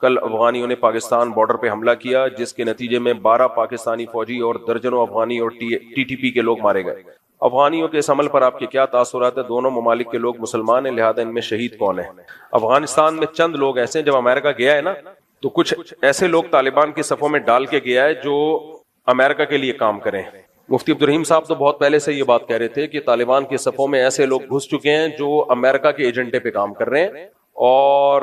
کل افغانیوں نے پاکستان بارڈر پہ حملہ کیا جس کے نتیجے میں 12 پاکستانی فوجی اور درجنوں افغانی اور ٹی ٹی پی کے لوگ مارے گئے. افغانیوں کے اس عمل پر آپ کے کیا تاثرات ہیں؟ دونوں ممالک کے لوگ مسلمان ہیں، لہذا ان میں شہید کون ہیں؟ افغانستان میں چند لوگ ایسے ہیں، جب امریکہ گیا ہے نا تو کچھ ایسے لوگ طالبان کی صفوں میں ڈال کے گیا ہے جو امریکہ کے لیے کام کریں. مفتی عبدالرحیم صاحب تو بہت پہلے سے یہ بات کہہ رہے تھے کہ طالبان کی صفوں میں ایسے لوگ گھس چکے ہیں جو امریکہ کے ایجنڈے پہ کام کر رہے ہیں اور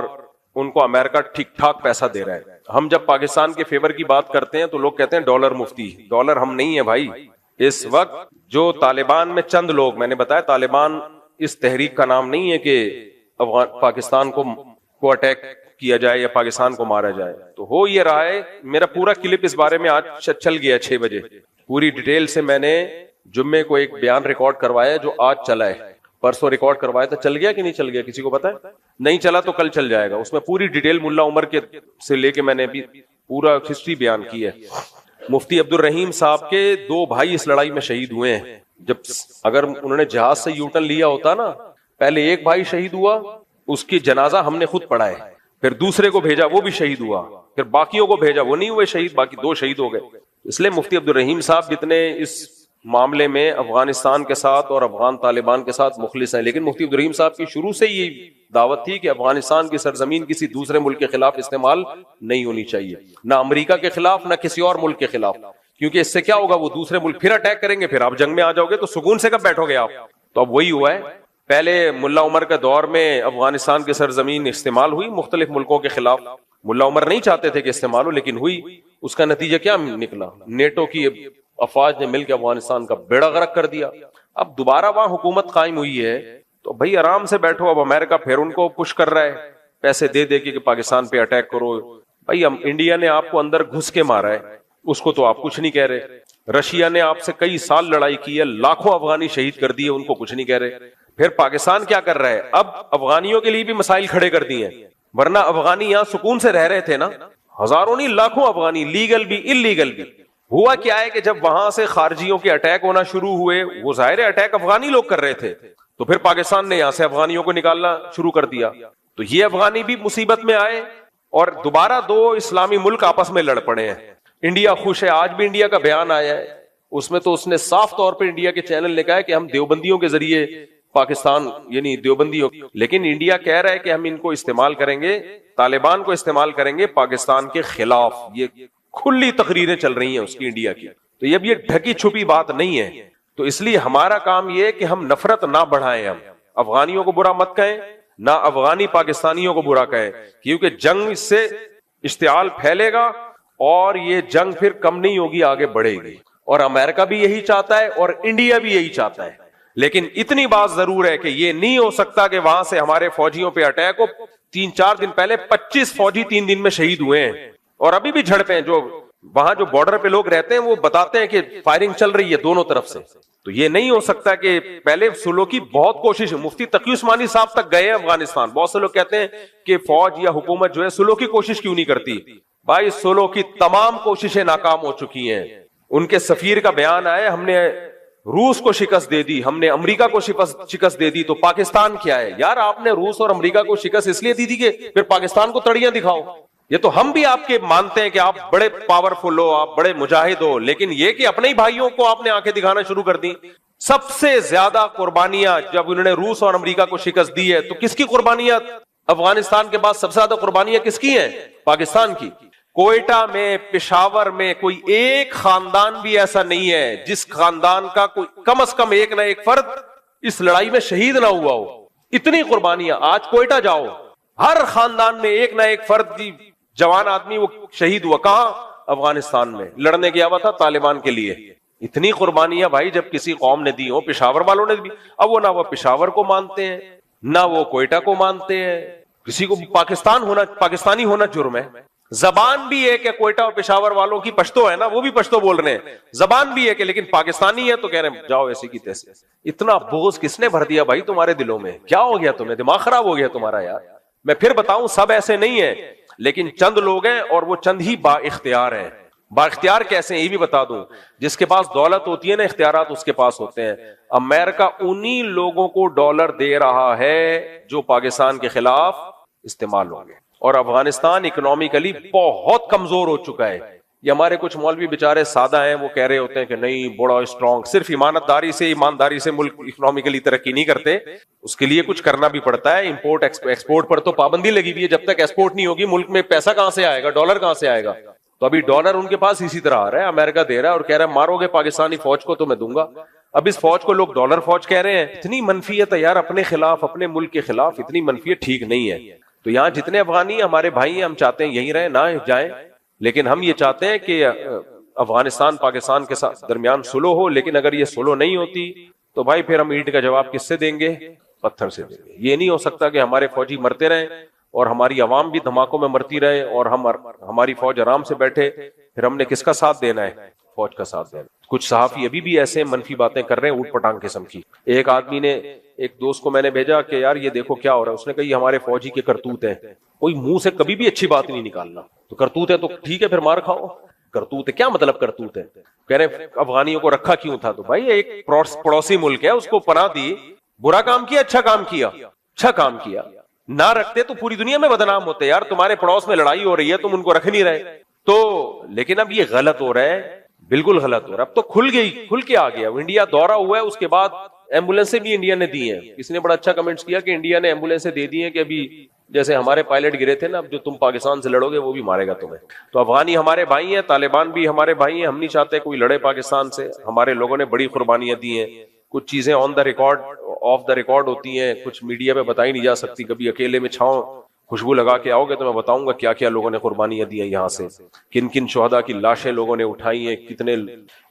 ان کو امریکہ ٹھیک ٹھاک پیسہ دے رہا ہے. ہم جب پاکستان کے فیور کی بات کرتے ہیں تو لوگ کہتے ہیں ڈالر مفتی. ڈالر ہم نہیں ہیں بھائی. اس وقت جو طالبان میں چند لوگ، میں نے بتایا طالبان اس تحریک کا نام نہیں ہے کہ پاکستان کو اٹیک کیا جائے یا پاکستان کو مارا جائے. تو ہو یہ رہا ہے، میرا پورا کلپ اس بارے میں آج چل گیا 6 بجے، پوری ڈیٹیل سے میں نے جمعے کو ایک بیان ریکارڈ کروایا جو آج چلا ہے. پرسوں ریکارڈ کروایا تھا، چل گیا کہ نہیں چل گیا کسی کو پتا ہے؟ نہیں چلا تو کل چل جائے گا. اس میں پوری ڈیٹیل ملا عمر کے سے لے کے میں نے بھی پورا ہسٹری بیان کی ہے. مفتی عبدالرحیم صاحب کے 2 بھائی اس لڑائی میں شہید ہوئے ہیں. جب اگر انہوں نے جہاز سے یوٹن لیا ہوتا نا، پہلے ایک بھائی شہید ہوا، اس کی جنازہ ہم نے خود پڑھا ہے، پھر دوسرے کو بھیجا وہ بھی شہید ہوا، پھر باقیوں کو بھیجا وہ نہیں ہوئے شہید، باقی 2 شہید ہو گئے. اس لیے مفتی عبدالرحیم صاحب جتنے اس معاملے میں افغانستان کے ساتھ اور افغان طالبان کے ساتھ مخلص ہیں، لیکن مفتی عبدالرحیم صاحب کی شروع سے یہ دعوت تھی کہ افغانستان کی سرزمین کسی دوسرے ملک کے خلاف استعمال نہیں ہونی چاہیے، نہ امریکہ کے خلاف نہ کسی اور ملک کے خلاف، کیونکہ اس سے کیا ہوگا، وہ دوسرے ملک پھر اٹیک کریں گے، پھر آپ جنگ میں آ جاؤ گے تو سکون سے کب بیٹھو گے آپ. تو اب وہی ہوا ہے. پہلے ملا عمر کے دور میں افغانستان کی سرزمین استعمال ہوئی مختلف ملکوں کے خلاف. ملا عمر نہیں چاہتے تھے کہ استعمال ہو، لیکن ہوئی. اس کا نتیجہ کیا نکلا؟ نیٹو کی افواج نے مل کے افغانستان کا بیڑا غرق کر دیا. اب دوبارہ وہاں حکومت قائم ہوئی ہے تو بھائی آرام سے بیٹھو. اب امریکہ پھر ان کو پش کر رہا ہے پیسے دے دے کے کہ پاکستان پہ اٹیک کرو. بھائی انڈیا نے آپ کو اندر گھس کے مارا ہے، اس کو تو آپ کچھ نہیں کہہ رہے. رشیا نے آپ سے کئی سال لڑائی کی ہے، لاکھوں افغانی شہید کر دیے، ان کو کچھ نہیں کہہ رہے. پھر پاکستان کیا کر رہا ہے؟ اب افغانیوں کے لیے بھی مسائل کھڑے کر دیے ہیں، ورنہ افغانی یہاں سکون سے رہ رہے تھے نا، ہزاروں نہیں لاکھوں افغانی، لیگل بھی ان لیگل بھی. ہوا کیا ہے کہ جب وہاں سے خارجیوں کے اٹیک ہونا شروع ہوئے، وہ ظاہر اٹیک افغانی لوگ کر رہے تھے، تو پھر پاکستان نے یہاں سے افغانیوں کو نکالنا شروع کر دیا. تو یہ افغانی بھی مصیبت میں آئے اور دوبارہ 2 اسلامی ملک آپس میں لڑ پڑے ہیں. انڈیا خوش ہے، آج بھی انڈیا کا بیان آیا ہے، اس میں تو اس نے صاف طور پہ انڈیا کے چینل نے کہا ہے کہ ہم دیوبندیوں کے ذریعے پاکستان یعنی دیوبندیوں، لیکن انڈیا کہہ رہا ہے کہ ہم ان کو استعمال کریں گے، طالبان کو استعمال کریں گے پاکستان کے خلاف. یہ کھلی تقریریں چل رہی ہیں اس کی انڈیا کی. تو یہ ڈھکی چھپی بات نہیں ہے. تو اس لیے ہمارا کام یہ ہے کہ ہم نفرت نہ بڑھائیں، ہم افغانیوں کو برا مت کہیں، نہ افغانی پاکستانیوں کو برا کہیں، کیونکہ جنگ اس سے اشتعال پھیلے گا اور یہ جنگ پھر کم نہیں ہوگی، آگے بڑھے گی. اور امریکہ بھی یہی چاہتا ہے اور انڈیا بھی یہی چاہتا ہے. لیکن اتنی بات ضرور ہے کہ یہ نہیں ہو سکتا کہ وہاں سے ہمارے فوجیوں پہ اٹیک ہو. 3-4 دن پہلے 25 فوجی 3 دن میں شہید ہوئے ہیں اور ابھی بھی جھڑپیں. جو وہاں جو بارڈر پہ لوگ رہتے ہیں وہ بتاتے ہیں کہ فائرنگ چل رہی ہے دونوں طرف سے. تو یہ نہیں ہو سکتا کہ پہلے سلو کی بہت کوشش، مفتی تقی عثمانی صاحب تک گئے ہیں افغانستان. بہت سے لوگ کہتے ہیں کہ فوج یا حکومت جو ہے سلو کی کوشش کیوں نہیں کرتی. بھائی سلو کی تمام کوششیں ناکام ہو چکی ہیں. ان کے سفیر کا بیان آیا، ہم نے روس کو شکست دے دی، ہم نے امریکہ کو شکست دے دی، تو پاکستان کیا ہے؟ یار آپ نے روس اور امریکہ کو شکست اس لیے دی تھی کہ پھر پاکستان کو تڑیاں دکھاؤ. یہ تو ہم بھی آپ کے مانتے ہیں کہ آپ بڑے پاورفل ہو، آپ بڑے مجاہد ہو، لیکن یہ کہ اپنے ہی بھائیوں کو آپ نے آنکھیں دکھانا شروع کر دی. سب سے زیادہ قربانیاں جب انہوں نے روس اور امریکہ کو شکست دی ہے تو کس کی قربانیاں؟ افغانستان کے بعد سب سے زیادہ قربانیاں کس کی ہیں؟ پاکستان کی. کوئٹہ میں، پشاور میں کوئی ایک خاندان بھی ایسا نہیں ہے جس خاندان کا کوئی کم از کم ایک نہ ایک فرد اس لڑائی میں شہید نہ ہوا ہو. اتنی قربانیاں. آج کوئٹہ جاؤ، ہر خاندان میں ایک نہ ایک فرد جوان آدمی وہ شہید ہوا. کہاں؟ افغانستان میں لڑنے گیا ہوا تھا طالبان کے لیے. اتنی قربانیاں بھائی جب کسی قوم نے دی ہو، پشاور والوں نے دی. اب وہ نہ وہ پشاور کو مانتے ہیں نہ وہ کوئٹہ کو مانتے ہیں. کسی کو پاکستانی ہونا جرم ہے. زبان بھی ہے کہ کوئٹہ اور پشاور والوں کی پشتو ہے نا، وہ بھی پشتو بول رہے ہیں، زبان بھی ہے کہ، لیکن پاکستانی ہے تو کہہ رہے ہیں جاؤ ایسی کی تیسے. اتنا بغض کس نے بھر دیا بھائی تمہارے دلوں میں؟ کیا ہو گیا تمہیں؟ دماغ خراب ہو گیا تمہارا یار. میں پھر بتاؤں سب ایسے نہیں ہیں، لیکن چند لوگ ہیں اور وہ چند ہی با اختیار ہیں. با اختیار کیسے ہیں یہ بھی بتا دوں. جس کے پاس دولت ہوتی ہے نا، اختیارات اس کے پاس ہوتے ہیں. امریکہ انہی لوگوں کو ڈالر دے رہا ہے جو پاکستان کے خلاف استعمال ہوں گے. اور افغانستان اکنامکلی بہت کمزور ہو چکا ہے. یہ ہمارے کچھ مولوی بیچارے سادہ ہیں, وہ کہہ رہے ہوتے ہیں کہ نہیں بڑا اسٹرانگ, صرف ایمانداری سے ملک اکنامکلی ترقی نہیں کرتے, اس کے لیے کچھ کرنا بھی پڑتا ہے. امپورٹ ایکسپورٹ پر تو پابندی لگی ہوئی ہے, جب تک ایکسپورٹ نہیں ہوگی ملک میں پیسہ کہاں سے آئے گا, ڈالر کہاں سے آئے گا؟ تو ابھی ڈالر ان کے پاس اسی طرح آ رہا ہے, امریکہ دے رہا ہے اور کہہ رہا ہے مارو گے پاکستانی فوج کو تو میں دوں گا. اب اس فوج کو لوگ ڈالر فوج کہہ رہے ہیں. اتنی منفیت ہے یار اپنے خلاف, اپنے ملک کے خلاف اتنی منفیت ٹھیک نہیں ہے. تو یہاں جتنے افغانی ہمارے بھائی ہیں, ہم چاہتے ہیں یہیں رہیں, نہ جائیں, لیکن ہم یہ چاہتے ہیں کہ افغانستان پاکستان کے ساتھ درمیان سلو ہو. لیکن اگر یہ سلو نہیں ہوتی تو بھائی پھر ہم اینٹ کا جواب کس سے دیں گے؟ پتھر سے دیں گے. یہ نہیں ہو سکتا کہ ہمارے فوجی مرتے رہیں اور ہماری عوام بھی دھماکوں میں مرتی رہے اور ہماری فوج آرام سے بیٹھے. پھر ہم نے کس کا ساتھ دینا ہے؟ فوج کا ساتھ دینا. کچھ صحافی ابھی بھی ایسے منفی باتیں کر رہے ہیں اوٹ پٹانگ قسم کی. ایک آدمی نے, ایک دوست کو میں نے بھیجا کہ یار یہ دیکھو کیا ہو رہا ہے, اس نے کہا یہ ہمارے فوجی کے کرتوت ہیں. کوئی منہ سے کبھی بھی اچھی بات نہیں نکالنا. تو کرتوت ہے تو ٹھیک ہے پھر مار کھاؤ. کرتوت ہے, کیا مطلب کرتوت ہے؟ کہہ رہے افغانیوں کو رکھا کیوں تھا؟ تو بھائی ایک پڑوسی ملک ہے, اس کو پناہ دی, برا کام کیا اچھا کام کیا؟ اچھا کام کیا. نہ رکھتے تو پوری دنیا میں بدنام ہوتے. یار تمہارے پڑوس میں لڑائی ہو رہی ہے, تم ان کو رکھ نہیں رہے. تو لیکن اب یہ غلط ہو رہا ہے, بالکل غلط ہو رہا ہے. اب تو کھل کے آ گیا. انڈیا دورہ ہوا ہے, اس کے بعد ایمبولینسیں بھی انڈیا نے دی ہیں. کسی نے بڑا اچھا کمنٹس کیا کہ انڈیا نے ایمبولینسیں دے دی ہیں کہ ابھی جیسے ہمارے پائلٹ گرے تھے نا, اب جو تم پاکستان سے لڑو گے وہ بھی مارے گا تمہیں. تو افغانی ہمارے بھائی ہیں, طالبان بھی ہمارے بھائی ہیں. ہم نہیں چاہتے کوئی لڑے پاکستان سے. ہمارے لوگوں نے بڑی قربانیاں دی ہیں. کچھ چیزیں on the record off the record ہوتی ہیں, کچھ میڈیا پہ بتائی نہیں جا سکتی. کبھی اکیلے میں چھاؤں خوشبو لگا کے آؤ گے تو میں بتاؤں گا کیا کیا لوگوں نے قربانیاں دی ہیں یہاں سے, کن کن شہداء کی لاشیں لوگوں نے اٹھائی ہیں, کتنے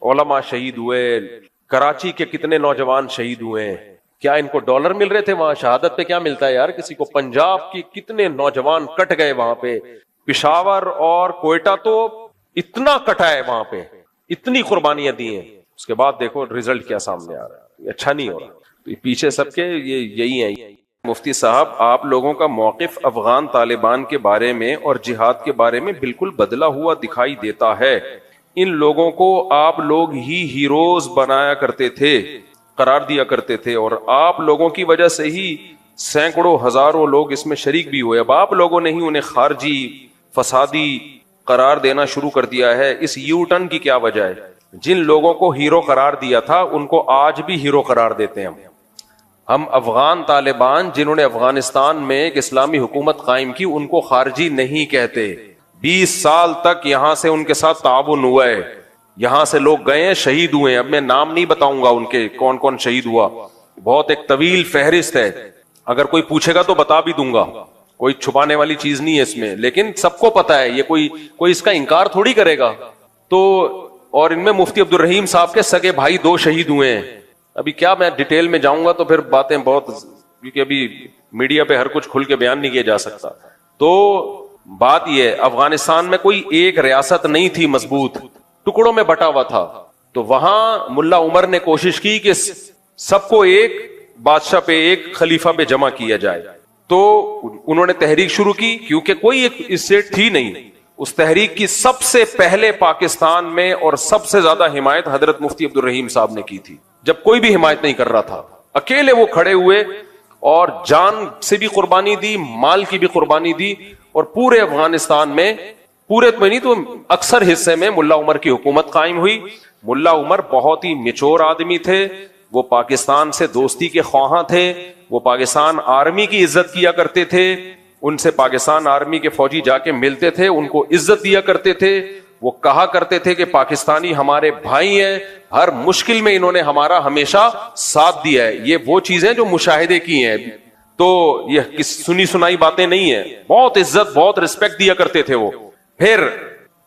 علماء شہید ہوئے, کراچی کے کتنے نوجوان شہید ہوئے ہیں. کیا ان کو ڈالر مل رہے تھے وہاں؟ شہادت پہ کیا ملتا ہے یار کسی کو؟ پنجاب کی کتنے نوجوان کٹ گئے وہاں پہ, پشاور اور کوئٹہ تو اتنا کٹا ہے وہاں پہ, اتنی قربانیاں دی ہیں. اس کے بعد دیکھو رزلٹ کیا سامنے آ رہا ہے, اچھا نہیں ہو رہا. تو پیچھے سب کے یہی ہیں. مفتی صاحب آپ لوگوں کا موقف افغان طالبان کے بارے میں اور جہاد کے بارے میں بالکل بدلا ہوا دکھائی دیتا ہے. ان لوگوں کو آپ لوگ ہی ہیروز بنایا کرتے تھے, قرار دیا کرتے تھے, اور آپ لوگوں کی وجہ سے ہی سینکڑوں ہزاروں لوگ اس میں شریک بھی ہوئے. اب آپ لوگوں نے ہی انہیں خارجی فسادی قرار دینا شروع کر دیا ہے. اس یو ٹرن کی کیا وجہ ہے؟ جن لوگوں کو ہیرو قرار دیا تھا ان کو آج بھی ہیرو قرار دیتے ہیں ہم. افغان طالبان جنہوں نے افغانستان میں ایک اسلامی حکومت قائم کی ان کو خارجی نہیں کہتے. 20 سال تک یہاں سے ان کے ساتھ تعاون ہوا ہے. یہاں سے لوگ گئے ہیں, شہید ہوئے ہیں. اب میں نام نہیں بتاؤں گا ان کے کون کون شہید ہوا, بہت ایک طویل فہرست ہے. اگر کوئی پوچھے گا تو بتا بھی دوں گا, کوئی چھپانے والی چیز نہیں ہے اس میں. لیکن سب کو پتا ہے, یہ کوئی اس کا انکار تھوڑی کرے گا. تو اور ان میں مفتی عبد الرحیم صاحب کے سگے بھائی 2 شہید ہوئے ہیں. ابھی کیا میں ڈیٹیل میں جاؤں گا تو پھر باتیں بہت, کیونکہ ابھی میڈیا پہ ہر کچھ کھل کے بیان نہیں کیا جا سکتا. تو بات یہ ہے, افغانستان میں کوئی ایک ریاست نہیں تھی مضبوط, ٹکڑوں میں بٹا ہوا تھا. تو وہاں ملا عمر نے کوشش کی کہ سب کو ایک بادشاہ پہ, ایک خلیفہ پہ جمع کیا جائے. تو انہوں نے تحریک شروع کی, کیونکہ کوئی ایک اس سے تھی نہیں. اس تحریک کی سب سے پہلے پاکستان میں اور سب سے زیادہ حمایت حضرت مفتی عبد الرحیم صاحب نے کی تھی, جب کوئی بھی حمایت نہیں کر رہا تھا. اکیلے وہ کھڑے ہوئے اور جان سے بھی قربانی دی, مال کی بھی قربانی دی, اور پورے افغانستان میں, پورے تو نہیں تو اکثر حصے میں ملا عمر کی حکومت قائم ہوئی. ملا عمر بہت ہی میچور آدمی تھے, وہ پاکستان سے دوستی کے خواہاں تھے, وہ پاکستان آرمی کی عزت کیا کرتے تھے. ان سے پاکستان آرمی کے فوجی جا کے ملتے تھے, ان کو عزت دیا کرتے تھے. وہ کہا کرتے تھے کہ پاکستانی ہمارے بھائی ہیں, ہر مشکل میں انہوں نے ہمارا ہمیشہ ساتھ دیا ہے. یہ وہ چیزیں جو مشاہدے کی ہیں, تو یہ سنی سنائی باتیں نہیں ہیں. بہت عزت, بہت رسپیکٹ دیا کرتے تھے وہ. پھر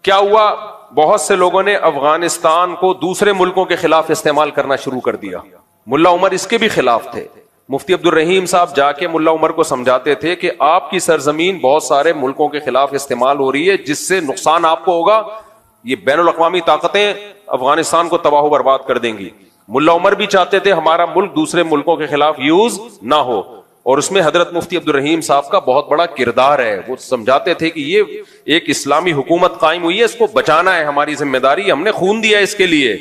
کیا ہوا, بہت سے لوگوں نے افغانستان کو دوسرے ملکوں کے خلاف استعمال کرنا شروع کر دیا. ملا عمر اس کے بھی خلاف تھے. مفتی عبد الرحیم صاحب جا کے ملا عمر کو سمجھاتے تھے کہ آپ کی سرزمین بہت سارے ملکوں کے خلاف استعمال ہو رہی ہے, جس سے نقصان آپ کو ہوگا. یہ بین الاقوامی طاقتیں افغانستان کو تباہ و برباد کر دیں گی. ملا عمر بھی چاہتے تھے ہمارا ملک دوسرے ملکوں کے خلاف یوز نہ ہو, اور اس میں حضرت مفتی عبد الرحیم صاحب کا بہت بڑا کردار ہے. وہ سمجھاتے تھے کہ یہ ایک اسلامی حکومت قائم ہوئی ہے, اس کو بچانا ہے ہماری ذمہ داری, ہم نے خون دیا اس کے لیے,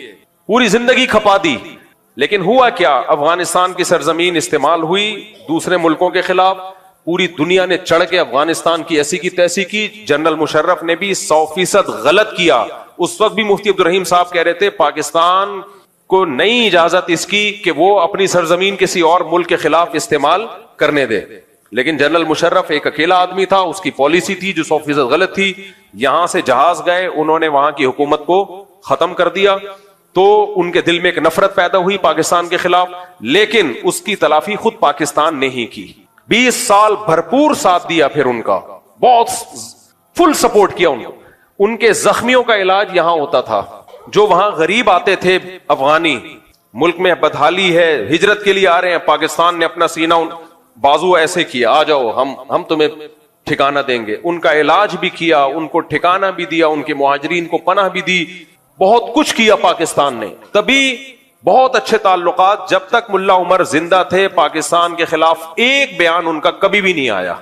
پوری زندگی کھپا دی. لیکن ہوا کیا, افغانستان کی سرزمین استعمال ہوئی دوسرے ملکوں کے خلاف. پوری دنیا نے چڑھ کے افغانستان کی ایسی کی تیسی کی. جنرل مشرف نے بھی 100% غلط کیا. اس وقت بھی مفتی عبدالرحیم صاحب کہہ رہے تھے پاکستان کو نہیں اجازت اس کی کہ وہ اپنی سرزمین کسی اور ملک کے خلاف استعمال کرنے دے, لیکن جنرل مشرف ایک اکیلا آدمی تھا, اس کی پالیسی تھی جو 100% غلط تھی. یہاں سے جہاز گئے, انہوں نے وہاں کی حکومت کو ختم کر دیا, تو ان کے دل میں ایک نفرت پیدا ہوئی پاکستان کے خلاف, لیکن اس کی تلافی خود پاکستان نے ہی کی. 20 سال بھرپور ساتھ دیا, پھر ان کا بہت فل سپورٹ کیا. ان کے زخمیوں کا علاج یہاں ہوتا تھا. جو وہاں غریب آتے تھے افغانی, ملک میں بدحالی ہے, ہجرت کے لیے آ رہے ہیں, پاکستان نے اپنا سینہ بازو ایسے کیا, آ جاؤ ہم تمہیں ٹھکانہ دیں گے. ان کا علاج بھی کیا, ان کو ٹھکانہ بھی دیا, ان کے مہاجرین کو پناہ بھی دی, بہت کچھ کیا پاکستان نے. تبھی بہت اچھے تعلقات. جب تک ملا عمر زندہ تھے پاکستان کے خلاف ایک بیان ان کا کبھی بھی نہیں آیا,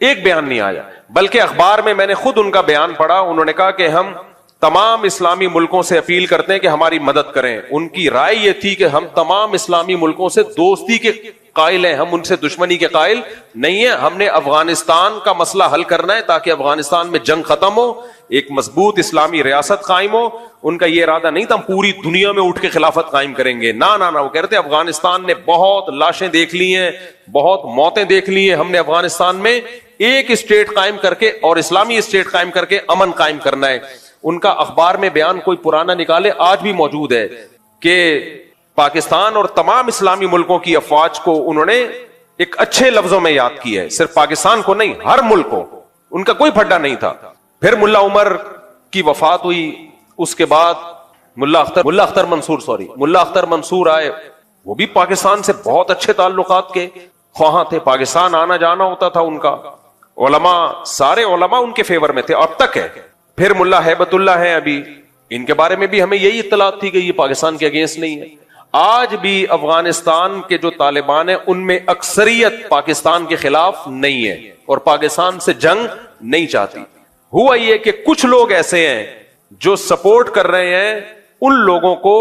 ایک بیان نہیں آیا. بلکہ اخبار میں نے خود ان کا بیان پڑھا, انہوں نے کہا کہ ہم تمام اسلامی ملکوں سے اپیل کرتے ہیں کہ ہماری مدد کریں. ان کی رائے یہ تھی کہ ہم تمام اسلامی ملکوں سے دوستی کے قائل ہیں, ہم ان سے دشمنی کے قائل نہیں ہیں. ہم نے افغانستان کا مسئلہ حل کرنا ہے تاکہ افغانستان میں جنگ ختم ہو, ایک مضبوط اسلامی ریاست قائم ہو. ان کا یہ ارادہ نہیں تھا ہم پوری دنیا میں اٹھ کے خلافت قائم کریں گے, نہ نہ. وہ کہتے افغانستان نے بہت لاشیں دیکھ لی ہیں, بہت موتیں دیکھ لی ہیں, ہم نے افغانستان میں ایک اسٹیٹ قائم کر کے اور اسلامی اسٹیٹ قائم کر کے امن قائم کرنا ہے. ان کا اخبار میں بیان کوئی پرانا نکالے, آج بھی موجود ہے, کہ پاکستان اور تمام اسلامی ملکوں کی افواج کو انہوں نے ایک اچھے لفظوں میں یاد کیا ہے, صرف پاکستان کو نہیں, ہر ملک کو. ان کا کوئی پھڈا نہیں تھا. پھر ملا عمر کی وفات ہوئی, اس کے بعد ملا اختر منصور آئے. وہ بھی پاکستان سے بہت اچھے تعلقات کے خواہاں تھے, پاکستان آنا جانا ہوتا تھا ان کا. علماء, سارے علماء ان کے فیور میں تھے, اب تک ہے. پھر ملا ہیبت اللہ ہیں ابھی, ان کے بارے میں بھی ہمیں یہی اطلاعات تھی کہ یہ پاکستان کے اگینسٹ نہیں ہے. آج بھی افغانستان کے جو طالبان ہیں ان میں اکثریت پاکستان کے خلاف نہیں ہے اور پاکستان سے جنگ نہیں چاہتی. ہوا یہ کہ کچھ لوگ ایسے ہیں جو سپورٹ کر رہے ہیں ان لوگوں کو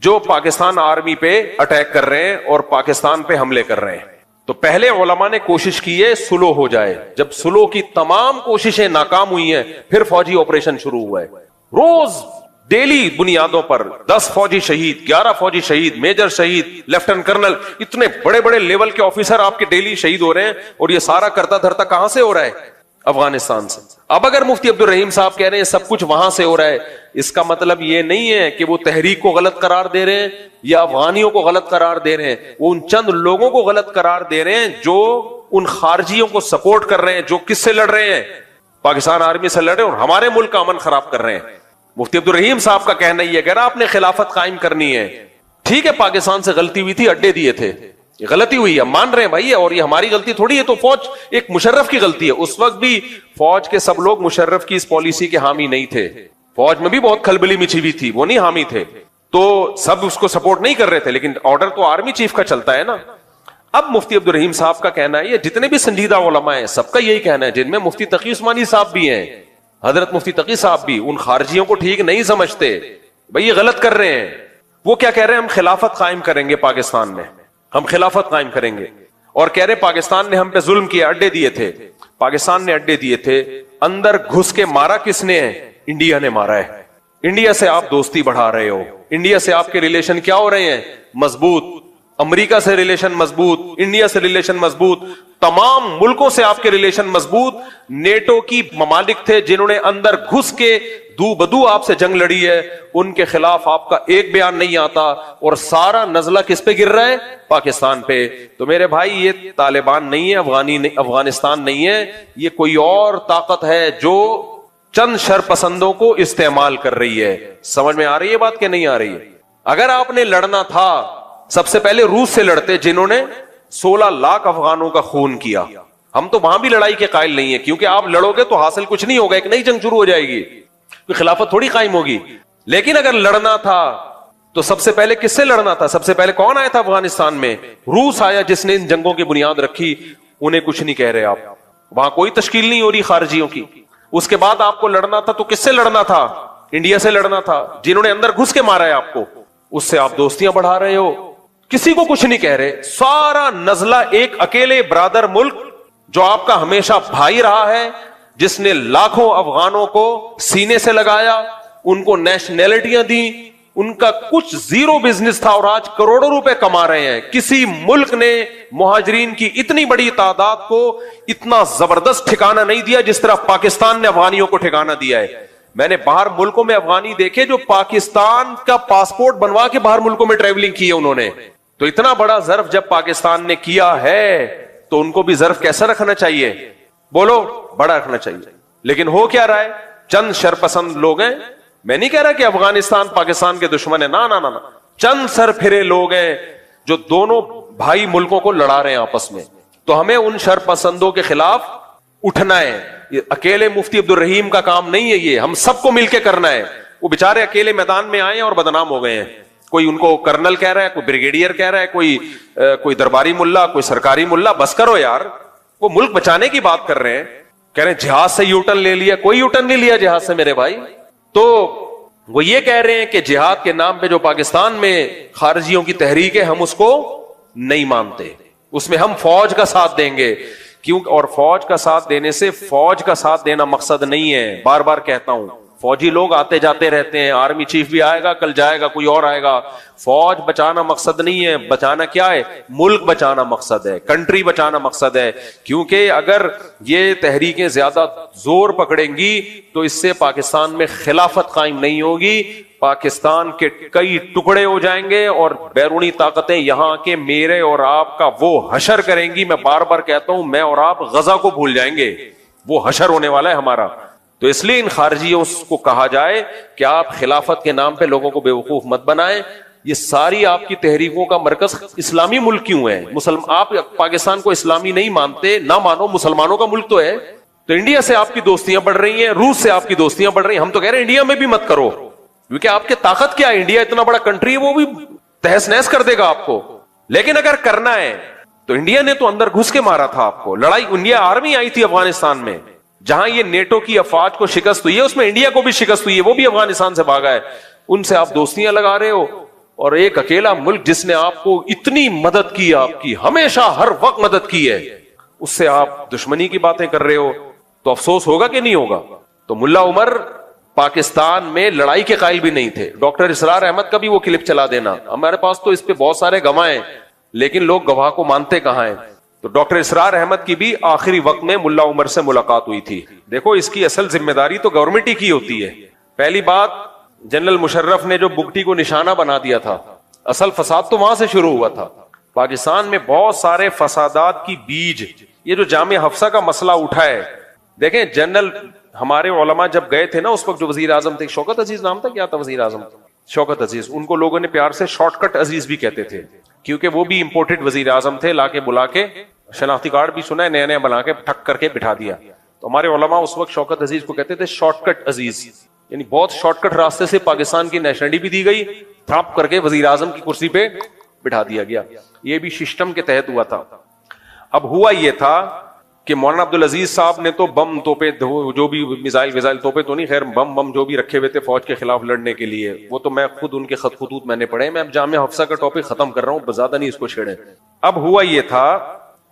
جو پاکستان آرمی پہ اٹیک کر رہے ہیں اور پاکستان پہ حملے کر رہے ہیں. تو پہلے علماء نے کوشش کی ہے سلو ہو جائے. جب سلو کی تمام کوششیں ناکام ہوئی ہیں پھر فوجی آپریشن شروع ہوا ہے. روز ڈیلی بنیادوں پر 10 فوجی شہید, 11 فوجی شہید, میجر شہید, لیفٹنٹ کرنل, اتنے بڑے بڑے لیول کے آفیسر آپ کے ڈیلی شہید ہو رہے ہیں. اور یہ سارا کرتا دھرتا کہاں سے ہو رہا ہے؟ افغانستان سے. اب اگر مفتی عبدالرحیم صاحب کہہ رہے ہیں سب کچھ وہاں سے ہو رہا ہے, اس کا مطلب یہ نہیں ہے کہ وہ تحریک کو غلط قرار دے رہے ہیں یا افغانیوں کو غلط قرار دے رہے ہیں. وہ ان چند لوگوں کو غلط قرار دے رہے ہیں جو ان خارجیوں کو سپورٹ کر رہے ہیں, جو کس سے لڑ رہے ہیں؟ پاکستان آرمی سے لڑ رہے ہیں اور ہمارے ملک کا امن خراب کر رہے ہیں. مفتی عبدالرحیم صاحب کا کہنا یہ, اگر آپ نے خلافت قائم کرنی ہے, ٹھیک ہے پاکستان سے غلطی ہوئی تھی, اڈے دیے تھے, غلطی ہوئی ہے, مان رہے ہیں بھائی, اور یہ ہماری غلطی تھوڑی ہے. تو فوج ایک مشرف کی غلطی ہے. اس وقت بھی فوج کے سب لوگ مشرف کی اس پالیسی کے حامی نہیں تھے, فوج میں بھی بہت کھلبلی مچی ہوئی تھی, وہ نہیں حامی تھے, تو سب اس کو سپورٹ نہیں کر رہے تھے, لیکن آرڈر تو آرمی چیف کا چلتا ہے نا. اب مفتی عبدالرحیم صاحب کا کہنا ہے, یہ جتنے بھی سنجیدہ علماء ہیں سب کا یہی کہنا ہے, جن میں مفتی تقی عثمانی صاحب بھی ہیں, حضرت مفتی تقی صاحب بھی ان خارجیوں کو ٹھیک نہیں سمجھتے, بھئی یہ غلط کر رہے ہیں. وہ کیا کہہ رہے ہیں؟ ہم خلافت قائم کریں گے پاکستان میں, ہم خلافت قائم کریں گے. اور کہہ رہے پاکستان نے ہم پہ ظلم کیا, اڈے دیے تھے. پاکستان نے اڈے دیے تھے, اندر گھس کے مارا کس نے ہے؟ انڈیا نے مارا ہے. انڈیا سے آپ دوستی بڑھا رہے ہو, انڈیا سے آپ کے ریلیشن کیا ہو رہے ہیں؟ مضبوط. امریکہ سے ریلیشن مضبوط, انڈیا سے ریلیشن مضبوط, تمام ملکوں سے آپ کے ریلیشن مضبوط. نیٹو کی ممالک تھے جنہوں نے اندر گھس کے دو بدو آپ سے جنگ لڑی ہے, ان کے خلاف آپ کا ایک بیان نہیں آتا, اور سارا نزلہ کس پہ گر رہا ہے؟ پاکستان پہ. تو میرے بھائی یہ طالبان نہیں ہے, افغانستان نہیں ہے, یہ کوئی اور طاقت ہے جو چند شر پسندوں کو استعمال کر رہی ہے. سمجھ میں آ رہی ہے بات کہ نہیں آ رہی ہے؟ اگر آپ نے لڑنا تھا سب سے پہلے روس سے لڑتے, جنہوں نے 16 لاکھ افغانوں کا خون کیا. ہم تو وہاں بھی لڑائی کے قائل نہیں ہے, کیونکہ آپ لڑو گے تو حاصل کچھ نہیں ہوگا, ایک نئی جنگ شروع ہو جائے گی, خلافت تھوڑی قائم ہوگی. لیکن اگر لڑنا تھا تو سب سے پہلے کس سے لڑنا تھا؟ سب سے پہلے کون آیا تھا افغانستان میں؟ روس آیا, جس نے ان جنگوں کی بنیاد رکھی. انہیں کچھ نہیں کہہ رہے آپ, وہاں کوئی تشکیل نہیں ہو رہی خارجیوں کی. اس کے بعد آپ کو لڑنا تھا تو کس سے لڑنا تھا؟ انڈیا سے لڑنا تھا, جنہوں نے اندر گھس کے مارا ہے آپ کو. اس سے آپ دوستیاں بڑھا رہے ہو, کسی کو کچھ نہیں کہہ رہے. سارا نزلہ ایک اکیلے برادر ملک جو آپ کا ہمیشہ بھائی رہا ہے, جس نے لاکھوں افغانوں کو سینے سے لگایا, ان کو نیشنلٹیاں دی, ان کا کچھ زیرو بزنس تھا اور آج کروڑوں روپے کما رہے ہیں. کسی ملک نے مہاجرین کی اتنی بڑی تعداد کو اتنا زبردست ٹھکانہ نہیں دیا جس طرح پاکستان نے افغانیوں کو ٹھکانہ دیا ہے. میں نے باہر ملکوں میں افغانی دیکھے جو پاکستان کا پاسپورٹ بنوا کے باہر ملکوں میں ٹریولنگ کی ہے انہوں نے. تو اتنا بڑا ظرف جب پاکستان نے کیا ہے تو ان کو بھی ظرف کیسا رکھنا چاہیے؟ بولو, بڑا رکھنا چاہیے. لیکن ہو کیا رہا ہے؟ چند شرپسند لوگ ہیں. میں نہیں کہہ رہا کہ افغانستان پاکستان کے دشمن ہے, نہ, چند سر پھرے لوگ ہیں جو دونوں بھائی ملکوں کو لڑا رہے ہیں آپس میں. تو ہمیں ان شرپسندوں کے خلاف اٹھنا ہے. یہ اکیلے مفتی عبد الرحیم کا کام نہیں ہے, یہ ہم سب کو مل کے کرنا ہے. وہ بےچارے اکیلے میدان میں آئے اور بدنام ہو گئے ہیں. کوئی ان کو کرنل کہہ رہا ہے, کوئی بریگیڈیئر کہہ رہا ہے, کوئی درباری ملا, کوئی سرکاری ملا. بس کرو یار, وہ ملک بچانے کی بات کر رہے ہیں, کہہ رہے ہیں جہاز سے یوٹن لے لیا. کوئی یوٹن نہیں لیا جہاز سے میرے بھائی. تو وہ یہ کہہ رہے ہیں کہ جہاد کے نام پہ جو پاکستان میں خارجیوں کی تحریک ہے ہم اس کو نہیں مانتے, اس میں ہم فوج کا ساتھ دیں گے. کیوں؟ اور فوج کا ساتھ دینے سے فوج کا ساتھ دینا مقصد نہیں ہے. بار بار کہتا ہوں, فوجی لوگ آتے جاتے رہتے ہیں, آرمی چیف بھی آئے گا, کل جائے گا, کوئی اور آئے گا. فوج بچانا مقصد نہیں ہے. بچانا کیا ہے؟ ملک بچانا مقصد ہے, کنٹری بچانا مقصد ہے. کیونکہ اگر یہ تحریکیں زیادہ زور پکڑیں گی تو اس سے پاکستان میں خلافت قائم نہیں ہوگی. پاکستان کے کئی ٹکڑے ہو جائیں گے اور بیرونی طاقتیں یہاں کے میرے اور آپ کا وہ حشر کریں گی. میں بار بار کہتا ہوں, میں اور آپ غزہ کو بھول جائیں گے, وہ حشر ہونے والا ہے ہمارا. تو اس لیے ان خارجیوں کو کہا جائے کہ آپ خلافت کے نام پہ لوگوں کو بیوقوف مت بنائیں. یہ ساری آپ کی تحریکوں کا مرکز اسلامی ملک کیوں ہے؟ آپ پاکستان کو اسلامی نہیں مانتے, نہ مانو, مسلمانوں کا ملک تو ہے. تو انڈیا سے آپ کی دوستیاں بڑھ رہی ہیں, روس سے آپ کی دوستیاں بڑھ رہی ہیں. ہم تو کہہ رہے ہیں انڈیا میں بھی مت کرو, کیونکہ آپ کی طاقت کیا ہے؟ انڈیا اتنا بڑا کنٹری ہے, وہ بھی تہس نہس کر دے گا آپ کو. لیکن اگر کرنا ہے تو انڈیا نے تو اندر گھس کے مارا تھا آپ کو. لڑائی, انڈیا آرمی آئی تھی افغانستان میں, جہاں یہ نیٹو کی افواج کو شکست ہوئی ہے اس میں انڈیا کو بھی شکست ہوئی ہے, وہ بھی افغانستان سے بھاگا ہے. ان سے آپ دوستیاں لگا رہے ہو, اور ایک اکیلا ملک جس نے آپ کو اتنی مدد کی, آپ کی ہمیشہ ہر وقت مدد کی ہے, اس سے آپ دشمنی کی باتیں کر رہے ہو. تو افسوس ہوگا کہ نہیں ہوگا؟ تو ملا عمر پاکستان میں لڑائی کے قائل بھی نہیں تھے. ڈاکٹر اسرار احمد کا بھی وہ کلپ چلا دینا, ہمارے پاس تو اس پہ بہت سارے گواہ ہیں, لیکن لوگ گواہ کو مانتے کہاں ہیں. تو ڈاکٹر اسرار احمد کی بھی آخری وقت میں ملا عمر سے ملاقات ہوئی تھی. دیکھو, اس کی اصل ذمہ داری تو گورنمنٹ ہی کی ہوتی ہے. پہلی بات, جنرل مشرف نے جو بگٹی کو نشانہ بنا دیا تھا, اصل فساد تو وہاں سے شروع ہوا تھا. پاکستان میں بہت سارے فسادات کی بیج, یہ جو جامعہ حفصہ کا مسئلہ اٹھا ہے, دیکھیں جنرل ہمارے علماء جب گئے تھے نا, اس وقت جو وزیر اعظم تھے, شوکت عزیز نام تھا, کیا تھا وزیر اعظم؟ شوکت عزیز. ان کو لوگوں نے پیار سے شارٹ کٹ عزیز بھی کہتے تھے, کیونکہ وہ بھی امپورٹڈ وزیر اعظم تھے. لا کے بلا کے شناختی کارڈ بھی سنا ہے, نیا نیا بنا کے ٹھک کر کے بٹھا دیا. تو ہمارے علماء اس وقت شوکت عزیز کو کہتے تھے شارٹ کٹ عزیز, یعنی بہت شارٹ کٹ راستے سے پاکستان کی نیشنلٹی بھی دی گئی, تھاپ کر کے وزیر اعظم کی کرسی پہ بٹھا دیا گیا. یہ بھی سسٹم کے تحت ہوا تھا. اب ہوا یہ تھا کہ مولانا عبدالعزیز صاحب نے تو بم توپے, جو بھی میزائل توپے تو نہیں, خیر بم جو بھی رکھے ہوئے تھے فوج کے خلاف لڑنے کے لیے, وہ تو میں خود ان کے خط خطوط میں نے پڑھے. میں اب جامعہ حفصہ کا ٹاپک ختم کر رہا ہوں, زیادہ نہیں اس کو چھیڑیں. اب ہوا یہ تھا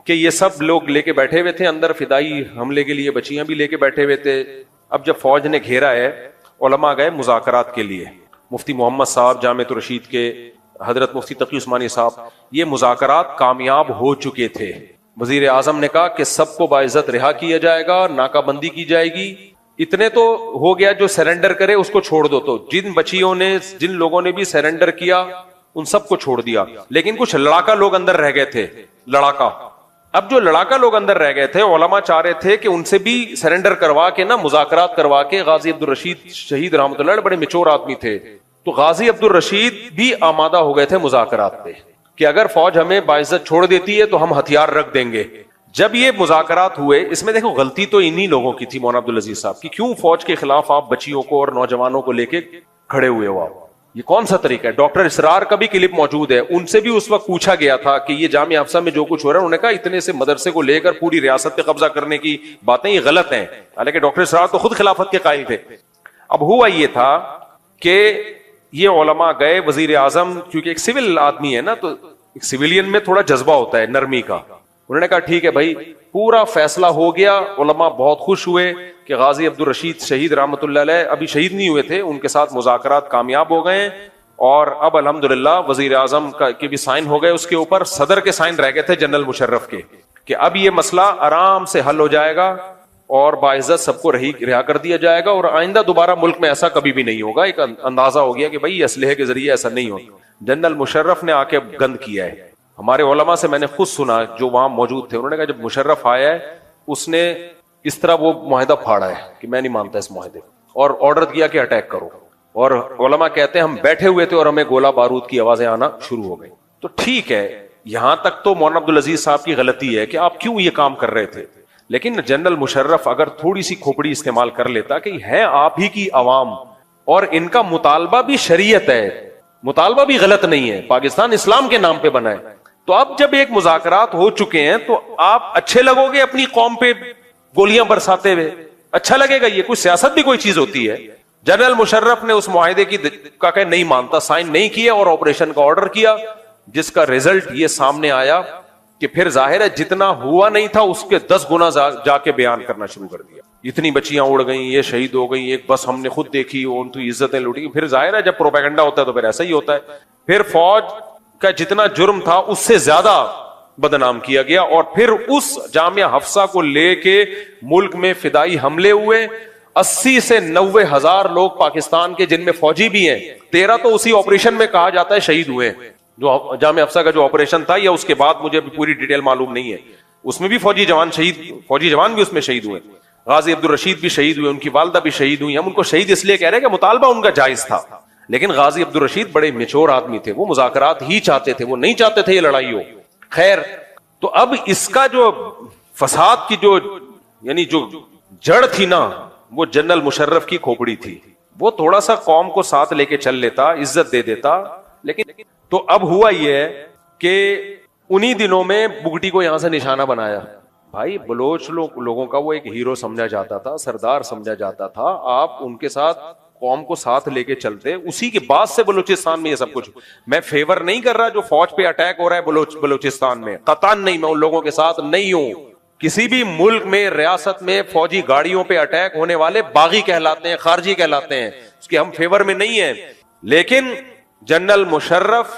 کہ یہ سب لوگ لے کے بیٹھے ہوئے تھے اندر, فدائی حملے کے لیے بچیاں بھی لے کے بیٹھے ہوئے تھے. اب جب فوج نے گھیرا ہے, علماء گئے مذاکرات کے لیے. مفتی محمد صاحب جامعۃ الرشید کے, حضرت مفتی تقی عثمانی صاحب, یہ مذاکرات کامیاب ہو چکے تھے. وزیر اعظم نے کہا کہ سب کو باعزت رہا کیا جائے گا, ناکہ بندی کی جائے گی. اتنے تو ہو گیا, جو سرنڈر کرے اس کو چھوڑ دو. تو جن بچیوں نے, جن لوگوں نے بھی سرنڈر کیا ان سب کو چھوڑ دیا, لیکن کچھ لڑاکا لوگ اندر رہ گئے تھے. لڑاکا, اب جو لڑاکا لوگ اندر رہ گئے تھے, علماء چاہ رہے تھے کہ ان سے بھی سرنڈر کروا کے نا, مذاکرات کروا کے. غازی عبد الرشید شہید رحمۃ اللہ علیہ بڑے میچور آدمی تھے, تو غازی عبد الرشید بھی آمادہ ہو گئے تھے مذاکرات پہ کہ اگر فوج ہمیں باعزت چھوڑ دیتی ہے تو ہم ہتھیار رکھ دیں گے. جب یہ مذاکرات ہوئے, اس میں دیکھو غلطی تو انہی لوگوں کی تھی, مولانا عبدالعزیز صاحب کی. کیوں فوج کے خلاف آپ بچیوں کو اور نوجوانوں کو لے کے کھڑے ہوئے ہو آپ؟ یہ کون سا طریقہ ہے؟ ڈاکٹر اسرار کا بھی کلپ موجود ہے, ان سے بھی اس وقت پوچھا گیا تھا کہ یہ جامعہ حفصہ میں جو کچھ ہو رہا ہے, انہوں نے کہا اتنے سے مدرسے کو لے کر پوری ریاست پہ قبضہ کرنے کی باتیں یہ غلط ہیں. حالانکہ ڈاکٹر اسرار تو خود خلافت کے قائل تھے. اب ہوا یہ تھا کہ یہ علماء گئے, وزیر اعظم کیونکہ ایک سول آدمی ہے نا, تو ایک سویلین میں تھوڑا جذبہ ہوتا ہے نرمی کا, انہوں نے کہا ٹھیک ہے بھائی, پورا فیصلہ ہو گیا. علماء بہت خوش ہوئے کہ غازی عبدالرشید شہید رحمۃ اللہ علیہ ابھی شہید نہیں ہوئے تھے, ان کے ساتھ مذاکرات کامیاب ہو گئے ہیں, اور اب الحمدللہ وزیر اعظم کے بھی سائن ہو گئے اس کے اوپر, صدر کے سائن رہ گئے تھے جنرل مشرف کے, کہ اب یہ مسئلہ آرام سے حل ہو جائے گا اور باعزت سب کو رہا کر دیا جائے گا, اور آئندہ دوبارہ ملک میں ایسا کبھی بھی نہیں ہوگا. ایک اندازہ ہو گیا کہ بھائی اسلحے کے ذریعے ایسا نہیں ہوگا. جنرل مشرف نے آ کے گند کیا ہے. ہمارے علماء سے میں نے خود سنا جو وہاں موجود تھے, انہوں نے کہا جب مشرف آیا ہے اس نے اس طرح وہ معاہدہ پھاڑا ہے کہ میں نہیں مانتا اس معاہدے, اور آرڈر کیا کہ اٹیک کرو. اور علماء کہتے ہیں ہم بیٹھے ہوئے تھے اور ہمیں گولہ بارود کی آوازیں آنا شروع ہو گئی. تو ٹھیک ہے, یہاں تک تو مولانا عبدالعزیز صاحب کی غلطی ہے کہ آپ کیوں یہ کام کر رہے تھے, لیکن جنرل مشرف اگر تھوڑی سی کھوپڑی استعمال کر لیتا کہ ہے آپ ہی کی عوام اور ان کا مطالبہ بھی شریعت ہے, مطالبہ بھی غلط نہیں ہے, پاکستان اسلام کے نام پہ بنا ہے, تو اب جب ایک مذاکرات ہو چکے ہیں تو آپ اچھے لگو گے اپنی قوم پہ گولیاں برساتے ہوئے, اچھا لگے گا؟ یہ کوئی سیاست بھی کوئی چیز ہوتی ہے؟ جنرل مشرف نے اس معاہدے کی کہ نہیں مانتا, سائن نہیں کیا اور آپریشن کا آرڈر کیا, جس کا ریزلٹ یہ سامنے آیا کہ پھر ظاہر ہے جتنا ہوا نہیں تھا اس کے 10 گنا جا کے بیان کرنا شروع کر دیا. اتنی بچیاں اڑ گئیں, یہ شہید ہو گئیں, ایک بس ہم نے خود دیکھی, ان تو عزتیں لوٹی. پھر ظاہر ہے جب پروپیگنڈا ہوتا ہے تو پھر ایسا ہی ہوتا ہے. پھر فوج کا جتنا جرم تھا اس سے زیادہ بدنام کیا گیا, اور پھر اس جامعہ حفصہ کو لے کے ملک میں فدائی حملے ہوئے. 80 سے 90 ہزار لوگ پاکستان کے, جن میں فوجی بھی ہیں, 13 تو اسی آپریشن میں کہا جاتا ہے شہید ہوئے ہیں. جو جامعہ حفصہ کا جو آپریشن تھا, یا اس کے بعد مجھے پوری ڈیٹیل معلوم نہیں ہے, اس میں بھی فوجی جوان بھی اس میں شہید ہوئے. غازی عبدالرشید بھی شہید ہوئے, ان کی والدہ بھی شہید ہوئی. ہم ان کو شہید اس لیے کہہ رہے ہیں کہ مطالبہ ان کا جائز تھا, لیکن غازی عبدالرشید بڑے میچور آدمی تھے, وہ مذاکرات ہی چاہتے تھے, وہ نہیں چاہتے تھے یہ لڑائی ہو. خیر, تو اب اس کا جو فساد کی جو یعنی جو جڑ تھی نا, وہ جنرل مشرف کی کھوپڑی تھی. وہ تھوڑا سا قوم کو ساتھ لے کے چل لیتا, عزت دے دیتا. لیکن تو اب ہوا یہ ہے کہ انہی دنوں میں بگٹی کو یہاں سے نشانہ بنایا. بھائی بلوچ لوگوں کا وہ ایک ہیرو سمجھا جاتا تھا, سردار سمجھا جاتا تھا. آپ ان کے ساتھ قوم کو ساتھ لے کے چلتے, اسی کے بعد سے بلوچستان میں یہ سب کچھ. میں فیور نہیں کر رہا جو فوج پہ اٹیک ہو رہا ہے بلوچستان میں, قطعاً نہیں, میں ان لوگوں کے ساتھ نہیں ہوں. کسی بھی ملک میں, ریاست میں فوجی گاڑیوں پہ اٹیک ہونے والے باغی کہلاتے ہیں, خارجی کہلاتے ہیں, اس کے ہم فیور میں نہیں ہیں. لیکن جنرل مشرف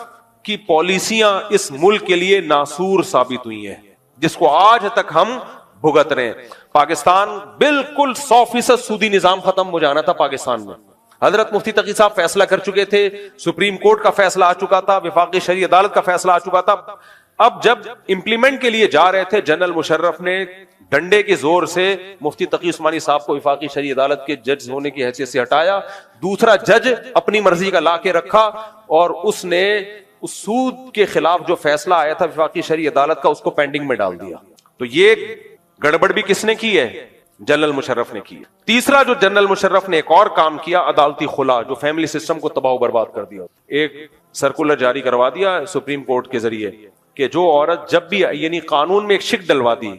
کی پالیسیاں اس ملک کے لیے ناسور ثابت ہوئی ہیں, جس کو آج تک ہم بھگت رہے ہیں. پاکستان بالکل 100% سودی نظام ختم ہو جانا تھا پاکستان میں. حضرت مفتی تقی صاحب فیصلہ کر چکے تھے, سپریم کورٹ کا فیصلہ آ چکا تھا, وفاقی شرعی عدالت کا فیصلہ آ چکا تھا. اب جب امپلیمنٹ کے لیے جا رہے تھے, جنرل مشرف نے ڈنڈے کے زور سے مفتی تقی عثمانی صاحب کو وفاقی شرعی عدالت کے جج ہونے کی حیثیت سے ہٹایا. دوسرا جج اپنی مرضی کا لا کے رکھا, اور اس نے اس سود کے خلاف جو فیصلہ آیا تھا وفاقی شرعی عدالت کا, اس کو پینڈنگ میں ڈال دیا. تو یہ گڑبڑ بھی کس نے کی ہے؟ جنرل مشرف نے کی. تیسرا جو جنرل مشرف نے ایک اور کام کیا, عدالتی خلا, جو فیملی سسٹم کو تباہ و برباد کر دیا. ایک سرکولر جاری کروا دیا سپریم کورٹ کے ذریعے کہ جو عورت جب بھی, یعنی قانون میں ایک شک ڈلوا دی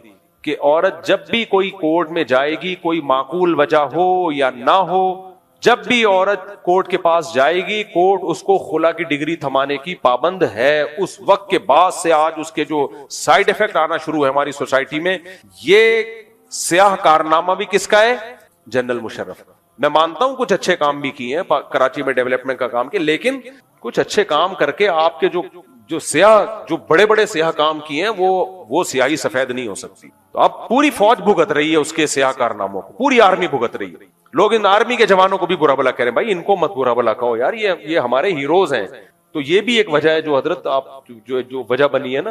کہ عورت جب بھی کوئی کورٹ میں جائے گی, کوئی معقول وجہ ہو یا نہ ہو, جب بھی عورت کورٹ کے پاس جائے گی, کورٹ اس کو خلا کی ڈگری تھمانے کی پابند ہے. اس وقت کے بعد سے آج اس کے جو سائیڈ افیکٹ آنا شروع ہے ہماری سوسائٹی میں, یہ سیاہ کارنامہ بھی کس کا ہے؟ جنرل مشرف کا. میں مانتا ہوں کچھ اچھے کام بھی کیے ہیں, کراچی میں ڈیولپمنٹ کا کام کیا, لیکن کچھ اچھے کام کر کے آپ کے جو سیاہ, جو بڑے بڑے سیاہ کام کیے ہیں, وہ سیاہی سفید نہیں ہو سکتی. تو اب پوری فوج بھگت رہی ہے اس کے سیاہ کارناموں کو, پوری آرمی بھگت رہی ہے. لوگ ان آرمی کے جوانوں کو بھی برا بلا کہہ رہے ہیں, بھائی ان کو مت برا بلا کہو یار, یہ ہمارے ہیروز ہیں. تو یہ بھی ایک وجہ ہے جو حضرت آپ جو وجہ بنی ہے نا,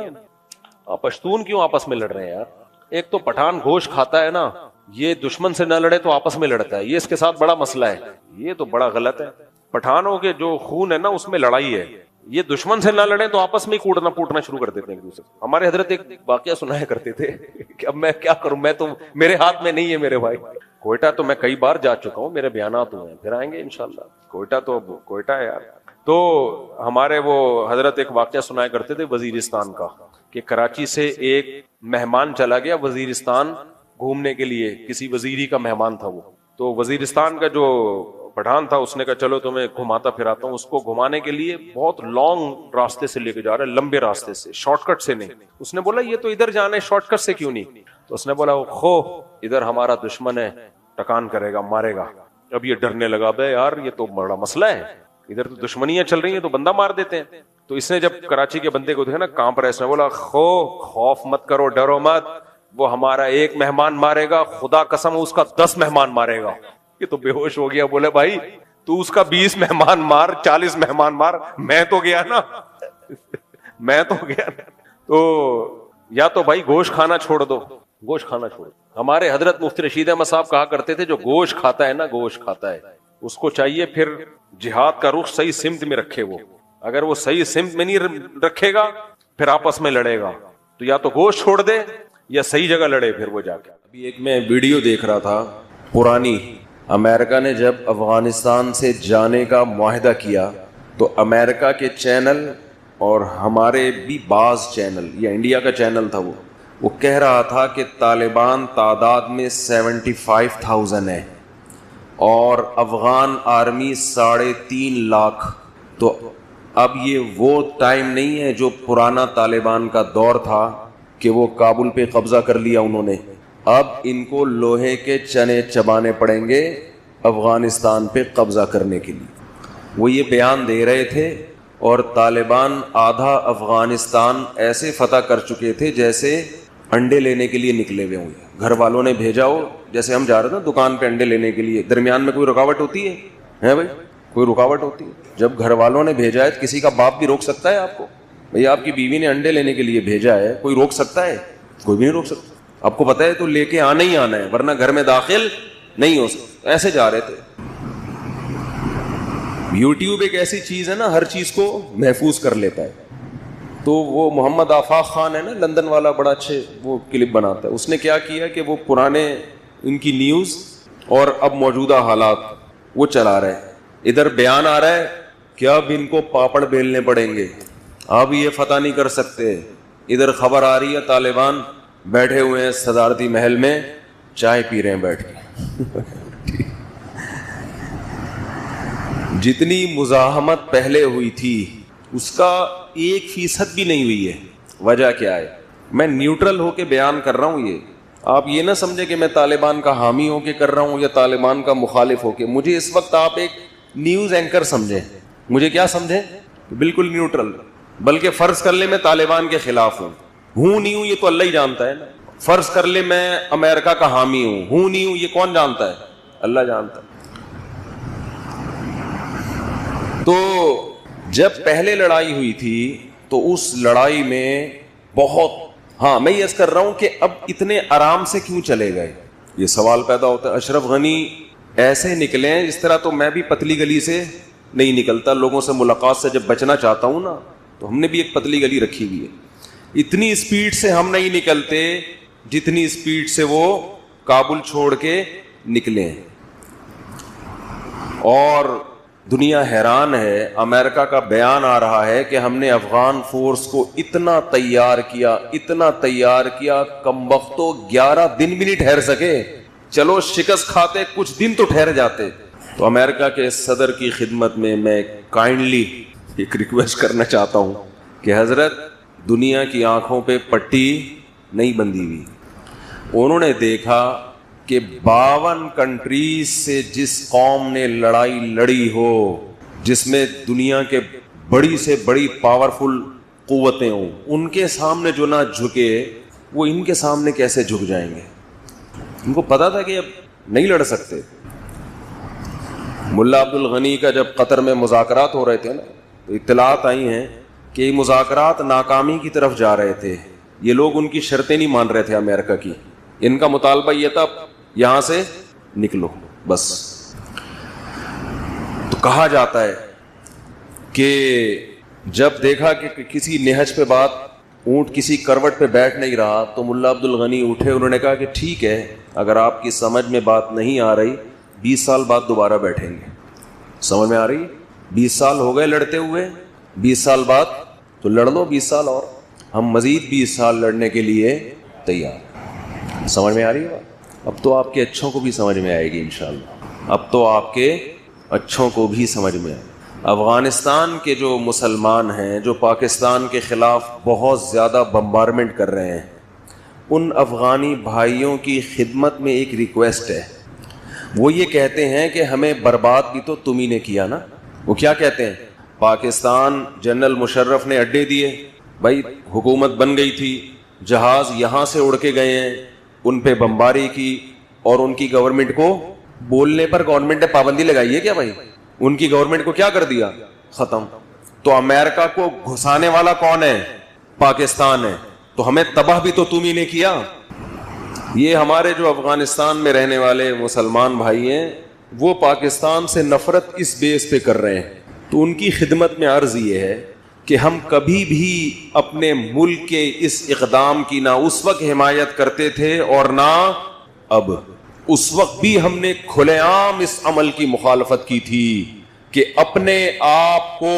آپ پشتون کیوں آپس میں لڑ رہے ہیں یار؟ ایک تو پٹھان گوشت کھاتا ہے نا, یہ دشمن سے نہ لڑے تو آپس میں لڑتا ہے, یہ اس کے ساتھ بڑا مسئلہ ہے. یہ تو بڑا غلط ہے. پٹھانوں کے جو خون ہے نا اس میں لڑائی ہے, یہ دشمن سے نہ لڑیں تو آپس میں کوڑنا پوٹنا شروع کر دیتے ہیں ایک دوسرے. ہمارے حضرت ایک واقعہ سنایا کرتے تھے کہ اب میں کیا کروں, میں تو میرے ہاتھ میں نہیں ہے میرے بھائی. کوئٹہ تو میں کئی بار جا چکا ہوں, میرے بیانات ہوئے ہیں, پھر آئیں گے انشاءاللہ. کوئٹہ تو کوئٹہ ہے یار. تو ہمارے وہ حضرت ایک واقعہ سنایا کرتے تھے وزیرستان کا, کہ کراچی سے ایک مہمان چلا گیا وزیرستان گھومنے کے لیے, کسی وزیری کا مہمان تھا وہ. تو وزیرستان کا جو پٹھان تھا, اس نے کہا چلو تمہیں گھماتا پھراتا ہوں. اس کو گھمانے کے لیے بہت لانگ راستے سے لے کے جا رہا ہے, لمبے راستے سے, شارٹ کٹ سے نہیں. اس نے بولا یہ تو ادھر جانا ہے, شارٹ کٹ سے کیوں نہیں؟ تو اس نے بولا خو ادھر ہمارا دشمن ہے, ٹکان کرے گا, مارے گا. اب یہ ڈرنے لگا, بے یار یہ تو بڑا مسئلہ ہے, ادھر تو دشمنیاں چل رہی ہیں تو بندہ مار دیتے ہیں. تو اس نے جب کراچی کے بندے کو دیکھا نا کانپ رہا ہے, اس نے بولا خوف مت کرو, ڈرو مت, وہ ہمارا ایک مہمان مارے گا, خدا قسم اس کا 10 مہمان مارے گا. یہ تو بے ہوش ہو گیا. بولے بھائی تو اس کا 20 مہمان مار, 40 مہمان مار, میں تو گیا نا, میں تو گیا نا. تو یا تو بھائی گوشت کھانا چھوڑ دو, گوشت کھانا چھوڑ. ہمارے حضرت مفتی رشید احمد صاحب کہا کرتے تھے جو گوشت کھاتا ہے نا, گوشت کھاتا ہے, اس کو چاہیے پھر جہاد کا رخ صحیح سمت میں رکھے. وہ اگر وہ صحیح سمت میں نہیں رکھے گا پھر آپس میں لڑے گا, تو یا تو گوشت چھوڑ دے یا صحیح جگہ لڑے پھر وہ جا کے. ابھی ایک میں ویڈیو دیکھ رہا تھا پرانی, امریکہ نے جب افغانستان سے جانے کا معاہدہ کیا تو امریکہ کے چینل اور ہمارے بھی بعض چینل, یا انڈیا کا چینل تھا, وہ کہہ رہا تھا کہ طالبان تعداد میں 75,000 ہے اور افغان آرمی 3.5 لاکھ. تو اب یہ وہ ٹائم نہیں ہے جو پرانا طالبان کا دور تھا کہ وہ کابل پہ قبضہ کر لیا انہوں نے. اب ان کو لوہے کے چنے چبانے پڑیں گے افغانستان پہ قبضہ کرنے کے لیے. وہ یہ بیان دے رہے تھے, اور طالبان آدھا افغانستان ایسے فتح کر چکے تھے جیسے انڈے لینے کے لیے نکلے ہوئے ہوں. گھر والوں نے بھیجا ہو, جیسے ہم جا رہے تھے دکان پہ انڈے لینے کے لیے, درمیان میں کوئی رکاوٹ ہوتی ہے بھائی, کوئی رکاوٹ ہوتی ہے؟ جب گھر والوں نے بھیجا ہے, کسی کا باپ بھی روک سکتا ہے آپ کو؟ بھئی آپ کی بیوی نے انڈے لینے کے لیے بھیجا ہے, کوئی روک سکتا ہے؟ کوئی بھی نہیں روک سکتا. آپ کو پتہ ہے تو لے کے آنا ہی آنا ہے, ورنہ گھر میں داخل نہیں ہو سکتا. ایسے جا رہے تھے. یوٹیوب ایک ایسی چیز ہے نا, ہر چیز کو محفوظ کر لیتا ہے. تو وہ محمد آفاق خان ہے نا لندن والا, بڑا اچھے وہ کلپ بناتا ہے. اس نے کیا کیا کہ وہ پرانے ان کی نیوز اور اب موجودہ حالات وہ چلا رہے ہیں. ادھر بیان آ رہا ہے کہ اب ان کو پاپڑ بیلنے پڑیں گے, اب یہ فتح نہیں کر سکتے. ادھر خبر آ رہی ہے طالبان بیٹھے ہوئے ہیں صدارتی محل میں, چائے پی رہے ہیں بیٹھ کے. جتنی مزاحمت پہلے ہوئی تھی اس کا 1% بھی نہیں ہوئی ہے. وجہ کیا ہے؟ میں نیوٹرل ہو کے بیان کر رہا ہوں. یہ آپ یہ نہ سمجھے کہ میں طالبان کا حامی ہو کے کر رہا ہوں یا طالبان کا مخالف ہو کے. مجھے اس وقت آپ ایک نیوز اینکر سمجھیں. مجھے کیا سمجھیں؟ بالکل نیوٹرل. بلکہ فرض کر لے میں طالبان کے خلاف ہوں نہیں ہوں, یہ تو اللہ ہی جانتا ہے نا. فرض کر لے میں امریکہ کا حامی ہوں نہیں ہوں, یہ کون جانتا ہے؟ اللہ جانتا ہے. تو جب پہلے لڑائی ہوئی تھی تو اس لڑائی میں بہت, ہاں میں یہ کر رہا ہوں کہ اب اتنے آرام سے کیوں چلے گئے, یہ سوال پیدا ہوتا ہے. اشرف غنی ایسے نکلے ہیں اس طرح, تو میں بھی پتلی گلی سے نہیں نکلتا. لوگوں سے ملاقات سے جب بچنا چاہتا ہوں نا, تو ہم نے بھی ایک پتلی گلی رکھی ہوئی ہے. اتنی اسپیڈ سے ہم نہیں نکلتے جتنی اسپیڈ سے وہ کابل چھوڑ کے نکلے ہیں. اور دنیا حیران ہے, امریکہ کا بیان آ رہا ہے کہ ہم نے افغان فورس کو اتنا تیار کیا, کمبختو 11 دن بھی نہیں ٹھہر سکے. چلو شکست کھاتے کچھ دن تو ٹھہر جاتے. تو امریکہ کے صدر کی خدمت میں میں کائنڈلی ایک ریکویسٹ کرنا چاہتا ہوں کہ حضرت دنیا کی آنکھوں پہ پٹی نہیں بندھی ہوئی. انہوں نے دیکھا کہ 52 کنٹریز سے جس قوم نے لڑائی لڑی ہو, جس میں دنیا کے بڑی سے بڑی پاورفل قوتیں ہوں, ان کے سامنے جو نہ جھکے وہ ان کے سامنے کیسے جھک جائیں گے. ان کو پتا تھا کہ اب نہیں لڑ سکتے. ملا عبد الغنی کا جب قطر میں مذاکرات ہو رہے تھے نا, تو اطلاعات آئی ہیں کہ یہ مذاکرات ناکامی کی طرف جا رہے تھے. یہ لوگ ان کی شرطیں نہیں مان رہے تھے امریکہ کی. ان کا مطالبہ یہ تھا یہاں سے نکلو بس. تو کہا جاتا ہے کہ جب دیکھا کہ کسی نہج پہ بات, اونٹ کسی کروٹ پہ بیٹھ نہیں رہا, تو ملا عبد الغنی اٹھے. انہوں نے کہا کہ ٹھیک ہے, اگر آپ کی سمجھ میں بات نہیں آ رہی 20 سال بعد دوبارہ بیٹھیں گے. سمجھ میں آ رہی؟ 20 سال ہو گئے لڑتے ہوئے, 20 سال بعد تو لڑ لو 20 سال اور, ہم مزید 20 سال لڑنے کے لیے تیار. سمجھ میں آ رہی ہے بات؟ اب تو آپ کے اچھوں کو بھی سمجھ میں آئے گی انشاءاللہ. اب تو آپ کے اچھوں کو بھی سمجھ میں آئے. افغانستان کے جو مسلمان ہیں جو پاکستان کے خلاف بہت زیادہ بمبارمنٹ کر رہے ہیں, ان افغانی بھائیوں کی خدمت میں ایک ریکویسٹ ہے. وہ یہ کہتے ہیں کہ ہمیں برباد بھی تو تم ہی نے کیا نا. وہ کیا کہتے ہیں؟ پاکستان جنرل مشرف نے اڈے دیے, بھائی حکومت بن گئی تھی, جہاز یہاں سے اڑ کے گئے ہیں, ان پہ بمباری کی, اور ان کی گورنمنٹ کو بولنے پر گورنمنٹ نے پابندی لگائی ہے کیا بھائی؟ ان کی گورنمنٹ کو کیا کر دیا؟ ختم. تو امریکہ کو گھسانے والا کون ہے؟ پاکستان ہے. تو ہمیں تباہ بھی تو تم ہی نے کیا. یہ ہمارے جو افغانستان میں رہنے والے مسلمان بھائی ہیں وہ پاکستان سے نفرت اس بیس پہ کر رہے ہیں. تو ان کی خدمت میں عرض یہ ہے کہ ہم کبھی بھی اپنے ملک کے اس اقدام کی نہ اس وقت حمایت کرتے تھے اور نہ اب. اس وقت بھی ہم نے کھلے عام اس عمل کی مخالفت کی تھی کہ اپنے آپ کو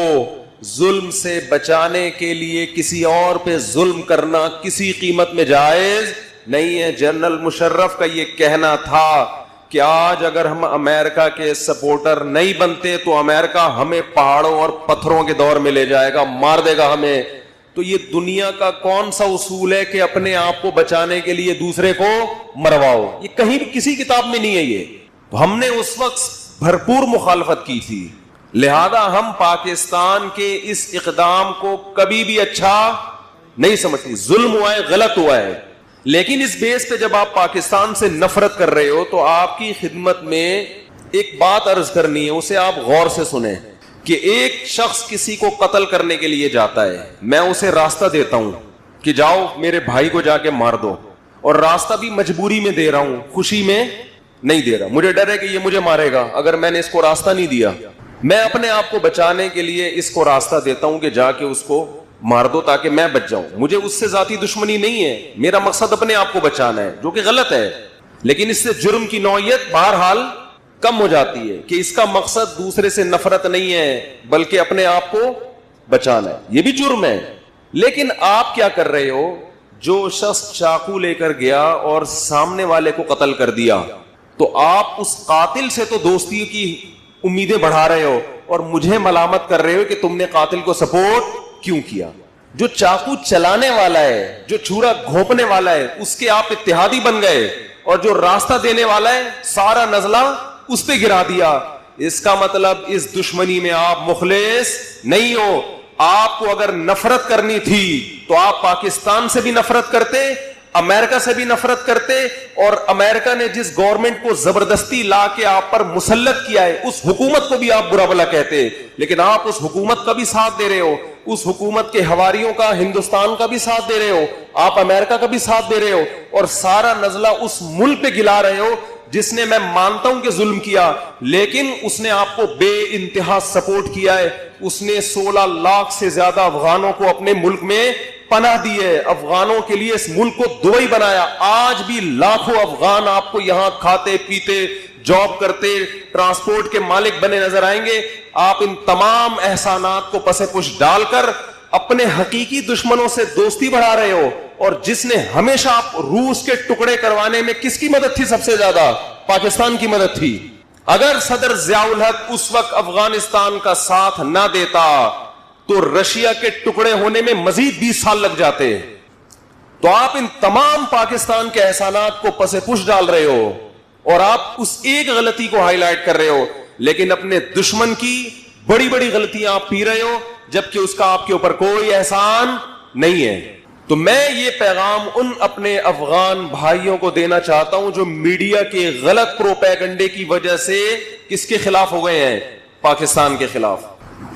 ظلم سے بچانے کے لیے کسی اور پہ ظلم کرنا کسی قیمت میں جائز نہیں ہے. جنرل مشرف کا یہ کہنا تھا کہ آج اگر ہم امریکہ کے سپورٹر نہیں بنتے تو امریکہ ہمیں پہاڑوں اور پتھروں کے دور میں لے جائے گا, مار دے گا ہمیں. تو یہ دنیا کا کون سا اصول ہے کہ اپنے آپ کو بچانے کے لیے دوسرے کو مرواؤ؟ یہ کہیں بھی کسی کتاب میں نہیں ہے. یہ تو ہم نے اس وقت بھرپور مخالفت کی تھی. لہذا ہم پاکستان کے اس اقدام کو کبھی بھی اچھا نہیں سمجھتے. ظلم ہوا ہے, غلط ہوا ہے, لیکن اس بیس پہ جب آپ پاکستان سے نفرت کر رہے ہو تو آپ کی خدمت میں ایک بات عرض کرنی ہے, اسے آپ غور سے سنیں. کہ ایک شخص کسی کو قتل کرنے کے لیے جاتا ہے, میں اسے راستہ دیتا ہوں کہ جاؤ میرے بھائی کو جا کے مار دو, اور راستہ بھی مجبوری میں دے رہا ہوں, خوشی میں نہیں دے رہا. مجھے ڈر ہے کہ یہ مجھے مارے گا اگر میں نے اس کو راستہ نہیں دیا. میں اپنے آپ کو بچانے کے لیے اس کو راستہ دیتا ہوں کہ جا کے اس کو مار دو تاکہ میں بچ جاؤں. مجھے اس سے ذاتی دشمنی نہیں ہے, میرا مقصد اپنے آپ کو بچانا ہے, جو کہ غلط ہے. لیکن اس سے جرم کی نوعیت بہرحال کم ہو جاتی ہے کہ اس کا مقصد دوسرے سے نفرت نہیں ہے بلکہ اپنے آپ کو بچانا ہے. یہ بھی جرم ہے. لیکن آپ کیا کر رہے ہو؟ جو شخص چاقو لے کر گیا اور سامنے والے کو قتل کر دیا تو آپ اس قاتل سے تو دوستی کی امیدیں بڑھا رہے ہو اور مجھے ملامت کر رہے ہو کہ تم نے قاتل کو سپورٹ کیوں کیا. جو چاقو چلانے والا ہے, جو چھرا گھونپنے والا ہے, اس کے آپ اتحادی بن گئے, اور جو راستہ دینے والا ہے سارا نزلہ اس پہ گرا دیا. اس کا مطلب اس دشمنی میں آپ مخلص نہیں ہو. آپ کو اگر نفرت کرنی تھی تو آپ پاکستان سے بھی نفرت کرتے, امریکہ سے بھی نفرت کرتے, اور امریکہ نے جس گورنمنٹ کو زبردستی لا کے آپ پر مسلط کیا ہے اس حکومت کو بھی آپ برا بھلا کہتے. لیکن آپ اس حکومت کا بھی ساتھ دے رہے ہو, اس حکومت کے حواریوں کا ہندوستان کا بھی ساتھ دے رہے ہو, آپ امریکہ کا بھی ساتھ دے رہے ہو, اور سارا نزلہ اس ملک پہ گلا رہے ہو جس نے, میں مانتا ہوں کہ ظلم کیا, لیکن اس نے آپ کو بے انتہا سپورٹ کیا ہے. اس نے 16 لاکھ سے زیادہ افغانوں کو اپنے ملک میں پناہ دی ہے, افغانوں کے لیے اس ملک کو دبئی بنایا. آج بھی لاکھوں افغان آپ کو یہاں کھاتے پیتے, جاب کرتے, ٹرانسپورٹ کے مالک بنے نظر آئیں گے. آپ ان تمام احسانات کو پس پش ڈال کر اپنے حقیقی دشمنوں سے دوستی بڑھا رہے ہو. اور جس نے ہمیشہ آپ روس کے ٹکڑے کروانے میں کس کی مدد تھی سب سے زیادہ؟ پاکستان کی مدد تھی. اگر صدر ضیاء الحق اس وقت افغانستان کا ساتھ نہ دیتا تو رشیا کے ٹکڑے ہونے میں مزید 20 سال لگ جاتے. تو آپ ان تمام پاکستان کے احسانات کو پس پش ڈال رہے ہو اور آپ اس ایک غلطی کو ہائی لائٹ کر رہے ہو, لیکن اپنے دشمن کی بڑی بڑی غلطیاں آپ پی رہے ہو جبکہ اس کا آپ کے اوپر کوئی احسان نہیں ہے. تو میں یہ پیغام ان اپنے افغان بھائیوں کو دینا چاہتا ہوں جو میڈیا کے غلط پروپیگنڈے کی وجہ سے کس کے خلاف ہو گئے ہیں؟ پاکستان کے خلاف.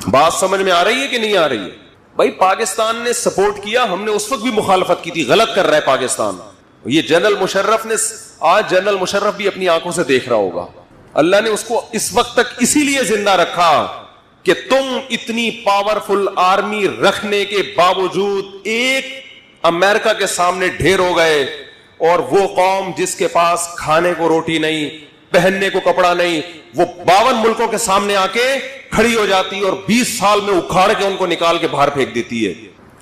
بات سمجھ میں آ رہی ہے کہ نہیں آ رہی ہے؟ بھائی پاکستان نے سپورٹ کیا, ہم نے اس وقت بھی مخالفت کی تھی, غلط کر رہا ہے پاکستان. یہ جنرل مشرف نے, آج جنرل مشرف بھی اپنی آنکھوں سے دیکھ رہا ہوگا, اللہ نے اس کو اس وقت تک اسی لیے زندہ رکھا کہ تم اتنی پاورفل آرمی رکھنے کے باوجود ایک امریکہ کے سامنے ڈھیر ہو گئے, اور وہ قوم جس کے پاس کھانے کو روٹی نہیں, پہننے کو کپڑا نہیں, وہ 52 ملکوں کے سامنے آ کے کھڑی ہو جاتی اور 20 سال میں اکھاڑ کے ان کو نکال کے باہر پھینک دیتی ہے.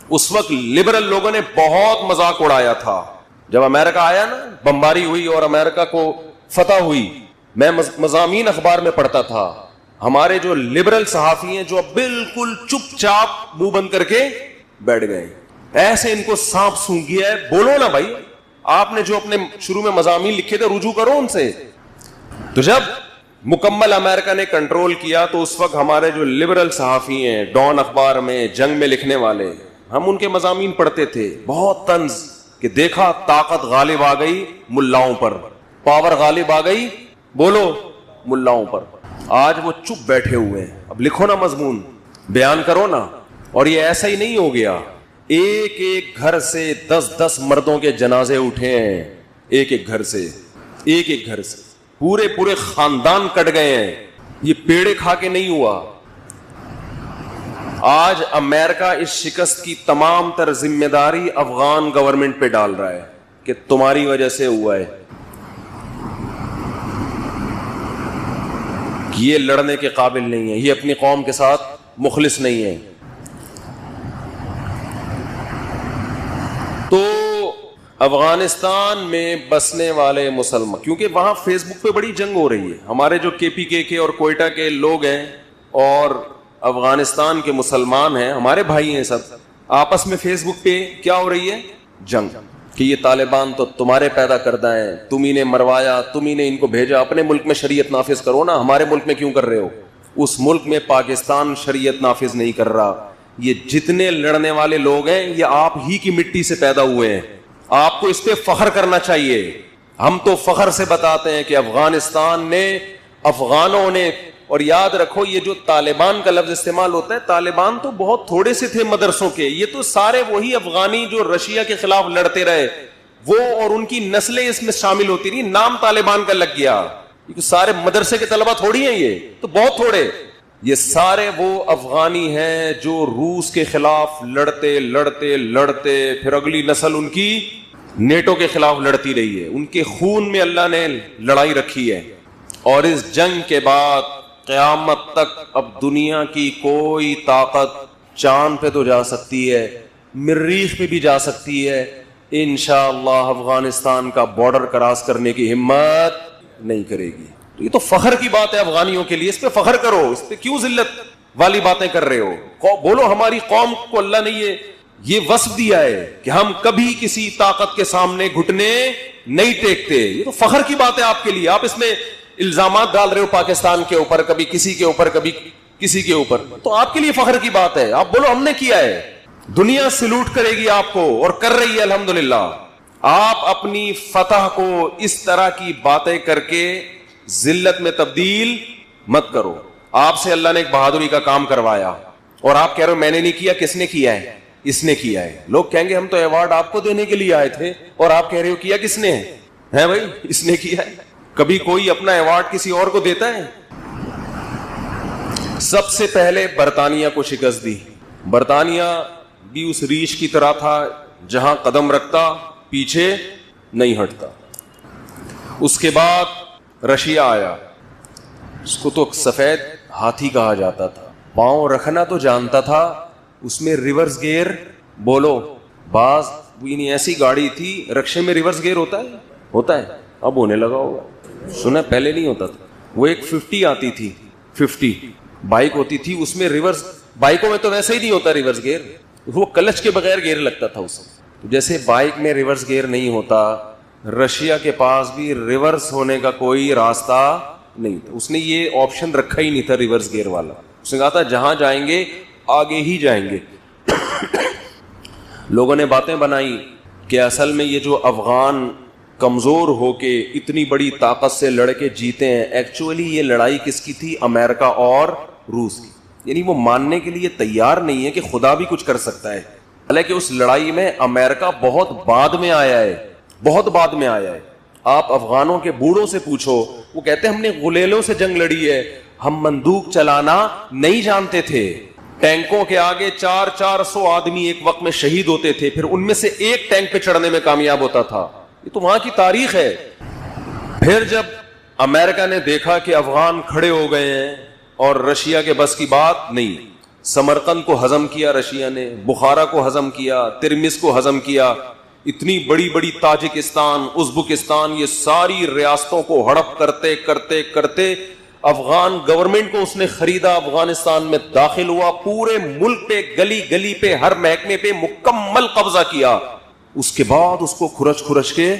اس وقت لبرل لوگوں نے بہت مذاق اڑایا تھا جب امریکہ آیا نا, بمباری ہوئی اور امریکہ کو فتح ہوئی. میں مضامین اخبار میں پڑھتا تھا, ہمارے جو لبرل صحافی ہیں جو اب بالکل چپ چاپ منہ بند کر کے بیٹھ گئے, ایسے ان کو سانپ سونگھ گیا ہے. بولو نا بھائی, آپ نے جو اپنے شروع میں مضامین لکھے تھے رجوع کرو ان سے. تو جب مکمل امریکہ نے کنٹرول کیا تو اس وقت ہمارے جو لبرل صحافی ہیں ڈان اخبار میں جنگ میں لکھنے والے, ہم ان کے مضامین پڑھتے تھے بہت طنز کہ دیکھا طاقت غالب آ گئی ملاؤں پر, پاور غالب آ گئی بولو ملاؤں پر. آج وہ چپ بیٹھے ہوئے ہیں. اب لکھو نا مضمون, بیان کرو نا. اور یہ ایسا ہی نہیں ہو گیا, ایک ایک گھر سے 10 مردوں کے جنازے اٹھے ہیں, ایک ایک گھر سے, ایک ایک گھر سے پورے خاندان کٹ گئے ہیں. یہ پیڑے کھا کے نہیں ہوا. آج امریکہ اس شکست کی تمام تر ذمہ داری افغان گورنمنٹ پہ ڈال رہا ہے کہ تمہاری وجہ سے ہوا ہے. یہ لڑنے کے قابل نہیں ہے, یہ اپنی قوم کے ساتھ مخلص نہیں ہے. تو افغانستان میں بسنے والے مسلمان, کیونکہ وہاں فیس بک پہ بڑی جنگ ہو رہی ہے. ہمارے جو KPK کے اور کوئٹہ کے لوگ ہیں اور افغانستان کے مسلمان ہیں, ہمارے بھائی ہیں, سب آپس میں فیس بک پہ کیا ہو رہی ہے, جنگ, کہ یہ طالبان تو تمہارے پیدا کردہ ہیں, تم ہی نے مروایا, تم ہی نے ان کو بھیجا. اپنے ملک میں شریعت نافذ کرو نا, ہمارے ملک میں کیوں کر رہے ہو؟ اس ملک میں پاکستان شریعت نافذ نہیں کر رہا. یہ جتنے لڑنے والے لوگ ہیں یہ آپ ہی کی مٹی سے پیدا ہوئے ہیں. آپ کو اس پہ فخر کرنا چاہیے. ہم تو فخر سے بتاتے ہیں کہ افغانستان نے, افغانوں نے. اور یاد رکھو یہ جو طالبان کا لفظ استعمال ہوتا ہے, طالبان تو بہت تھوڑے سے تھے مدرسوں کے, یہ تو سارے وہی افغانی جو رشیا کے خلاف لڑتے رہے وہ, اور ان کی نسلیں اس میں شامل ہوتی رہی. نام طالبان کا لگ گیا, کیونکہ سارے مدرسے کے طلبہ تھوڑی ہیں, یہ تو بہت تھوڑے. یہ سارے وہ افغانی ہیں جو روس کے خلاف لڑتے لڑتے لڑتے پھر اگلی نسل ان کی نیٹو کے خلاف لڑتی رہی ہے. ان کے خون میں اللہ نے لڑائی رکھی ہے. اور اس جنگ کے بعد قیامت تک اب دنیا کی کوئی طاقت چاند پہ تو جا سکتی ہے, مریخ پہ بھی جا سکتی ہے, انشاءاللہ افغانستان کا بارڈر کراس کرنے کی ہمت نہیں کرے گی. تو یہ تو فخر کی بات ہے افغانیوں کے لیے, اس پہ فخر کرو. اس پہ کیوں ذلت والی باتیں کر رہے ہو؟ بولو ہماری قوم کو اللہ نے یہ وصف دیا ہے کہ ہم کبھی کسی طاقت کے سامنے گھٹنے نہیں ٹیکتے. یہ تو فخر کی بات ہے آپ کے لیے. آپ اس میں الزامات ڈال رہے ہو پاکستان کے اوپر, کبھی کسی کے اوپر, کبھی کسی کے اوپر. تو آپ کے لیے فخر کی بات ہے. آپ بولو ہم نے کیا ہے. دنیا سلوٹ کرے گی آپ کو, اور کر رہی ہے الحمدللہ. آپ اپنی فتح کو اس طرح کی باتیں کر کے ذلت میں تبدیل مت کرو. آپ سے اللہ نے ایک بہادری کا کام کروایا اور آپ کہہ رہے ہو میں نے نہیں کیا. کس نے کیا ہے؟ اس نے کیا ہے. لوگ کہیں گے ہم تو ایوارڈ آپ کو دینے کے لیے آئے تھے, اور آپ کہہ رہے ہو کیا کس نے ہے بھائی؟ اس نے کیا ہے. کبھی کوئی اپنا ایوارڈ کسی اور کو دیتا ہے؟ سب سے پہلے برطانیہ کو شکست دی. برطانیہ بھی اس ریچھ کی طرح تھا جہاں قدم رکھتا پیچھے نہیں ہٹتا. اس کے بعد رشیا آیا, اس کو تو سفید ہاتھی کہا جاتا تھا. پاؤں رکھنا تو جانتا تھا, اس میں ریورس گیئر بولو باز یعنی ایسی گاڑی تھی. رکشے میں ریورس گیئر ہوتا ہے اب ہونے لگا ہوگا, سنا پہلے نہیں ہوتا تھا. وہ ایک 50 آتی تھی, 50 بائک ہوتی تھی, اس میں ریورس, بائکوں میں تو ویسے ہی نہیں ہوتا ریورس گیئر, وہ کلچ کے بغیر گیئر لگتا تھا اس میں. جیسے بائک میں ریورس گیئر نہیں ہوتا, رشیا کے پاس بھی ریورس ہونے کا کوئی راستہ نہیں تھا. اس نے یہ آپشن رکھا ہی نہیں تھا ریورس گیئر والا. اس نے کہا تھا جہاں جائیں گے آگے ہی جائیں گے. لوگوں نے باتیں بنائی کہ اصل میں یہ جو افغان کمزور ہو کے اتنی بڑی طاقت سے لڑ کے جیتے ہیں, ایکچولی یہ لڑائی کس کی تھی؟ امریکہ اور روس کی. یعنی وہ ماننے کے لیے تیار نہیں ہے کہ خدا بھی کچھ کر سکتا ہے. حالانکہ اس لڑائی میں امریکہ بہت بعد میں آیا ہے, بہت بعد میں آیا ہے. آپ افغانوں کے بوڑھوں سے پوچھو, وہ کہتے ہیں ہم نے غلیلوں سے جنگ لڑی ہے, ہم بندوق چلانا نہیں جانتے تھے. ٹینکوں کے آگے 400 آدمی ایک وقت میں شہید ہوتے تھے, پھر ان میں سے ایک ٹینک پہ چڑھنے میں کامیاب ہوتا تھا. یہ تو وہاں کی تاریخ ہے. پھر جب امریکہ نے دیکھا کہ افغان کھڑے ہو گئے ہیں اور رشیا کے بس کی بات نہیں, سمرقند کو ہضم کیا رشیا نے, بخارا کو ہضم کیا, ترمس کو ہضم کیا, اتنی بڑی بڑی تاجکستان, ازبکستان, یہ ساری ریاستوں کو ہڑپ کرتے کرتے کرتے افغان گورنمنٹ کو اس نے خریدا, افغانستان میں داخل ہوا, پورے ملک پہ گلی گلی پہ ہر محکمے پہ مکمل قبضہ کیا, اس کے بعد اس کو کھرچ کھرچ کے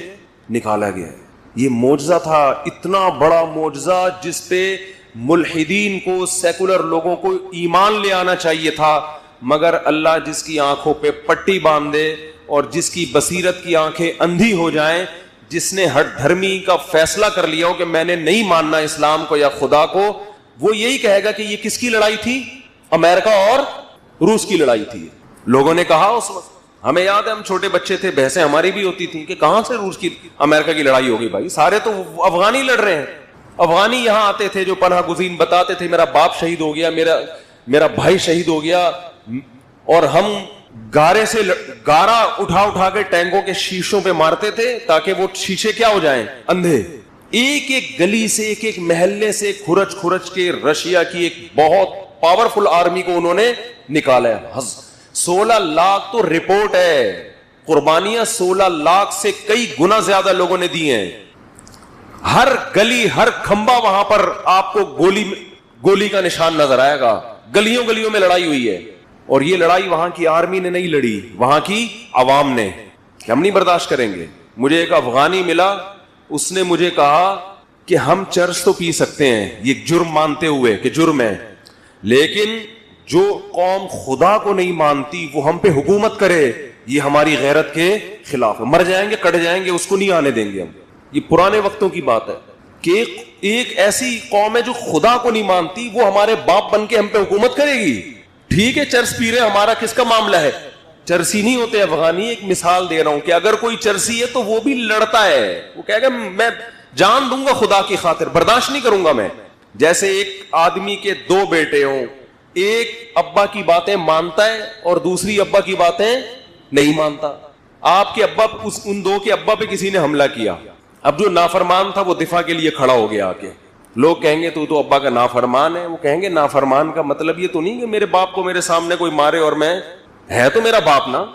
نکالا گیا. یہ معجزہ تھا, اتنا بڑا معجزہ جس پہ ملحدین کو, سیکولر لوگوں کو ایمان لے آنا چاہیے تھا, مگر اللہ جس کی آنکھوں پہ پٹی باندھ دے اور جس کی بصیرت کی آنکھیں اندھی ہو جائیں, جس نے ہر دھرمی کا فیصلہ کر لیا ہو کہ میں نے نہیں ماننا اسلام کو یا خدا کو, وہ یہی کہے گا کہ یہ کس کی لڑائی تھی؟ امریکہ اور روس کی لڑائی تھی. لوگوں نے کہا اس وقت, ہمیں یاد ہے ہم چھوٹے بچے تھے, بحثیں ہماری بھی ہوتی تھیں کہ کہاں سے روس کی امریکہ کی لڑائی ہوگی, بھائی سارے تو افغانی لڑ رہے ہیں. افغانی یہاں آتے تھے جو پناہ گزین, بتاتے تھے میرا باپ شہید ہو گیا, میرا بھائی شہید ہو گیا, اور ہم گارے سے گارا اٹھا کے ٹینکوں کے شیشوں پہ مارتے تھے تاکہ وہ شیشے کیا ہو جائیں, اندھے. ایک ایک گلی سے, ایک ایک محلے سے کھرچ کھرچ کے رشیا کی ایک بہت پاورفل آرمی کو انہوں نے نکالا. 16 لاکھ تو رپورٹ ہے, قربانیاں 16 لاکھ سے کئی گنا زیادہ لوگوں نے دی ہیں. ہر گلی, ہر کھمبا وہاں پر آپ کو گولی کا نشان نظر آئے گا. گلیوں گلیوں میں لڑائی ہوئی ہے, اور یہ لڑائی وہاں کی آرمی نے نہیں لڑی, وہاں کی عوام نے, کہ ہم نہیں برداشت کریں گے. مجھے ایک افغانی ملا, اس نے مجھے کہا کہ ہم چرس تو پی سکتے ہیں یہ جرم مانتے ہوئے کہ جرم ہے, لیکن جو قوم خدا کو نہیں مانتی وہ ہم پہ حکومت کرے, یہ ہماری غیرت کے خلاف ہے. مر جائیں گے, کٹ جائیں گے, اس کو نہیں آنے دیں گے ہم. یہ پرانے وقتوں کی بات ہے کہ ایک ایسی قوم ہے جو خدا کو نہیں مانتی, وہ ہمارے باپ بن کے ہم پہ حکومت کرے گی. ٹھیک ہے چرس پی رہے, ہمارا کس کا معاملہ ہے؟ چرسی نہیں ہوتے افغانی. ایک مثال دے رہا ہوں کہ اگر کوئی چرسی ہے تو وہ بھی لڑتا ہے, وہ کہے گا میں جان دوں گا خدا کی خاطر, برداشت نہیں کروں گا میں. جیسے ایک آدمی کے 2 بیٹے ہوں, ایک ابا کی باتیں مانتا ہے اور دوسری ابا کی باتیں نہیں مانتا. آپ کے ابا, ان 2 کے ابا پہ کسی نے حملہ کیا, اب جو نافرمان تھا وہ دفاع کے لیے کھڑا ہو گیا آ کے. لوگ کہیں گے تو ابا کا نافرمان ہے. وہ کہیں گے نافرمان کا مطلب یہ تو نہیں کہ میرے باپ کو میرے سامنے کوئی مارے اور میں, ہے تو میرا باپ نا.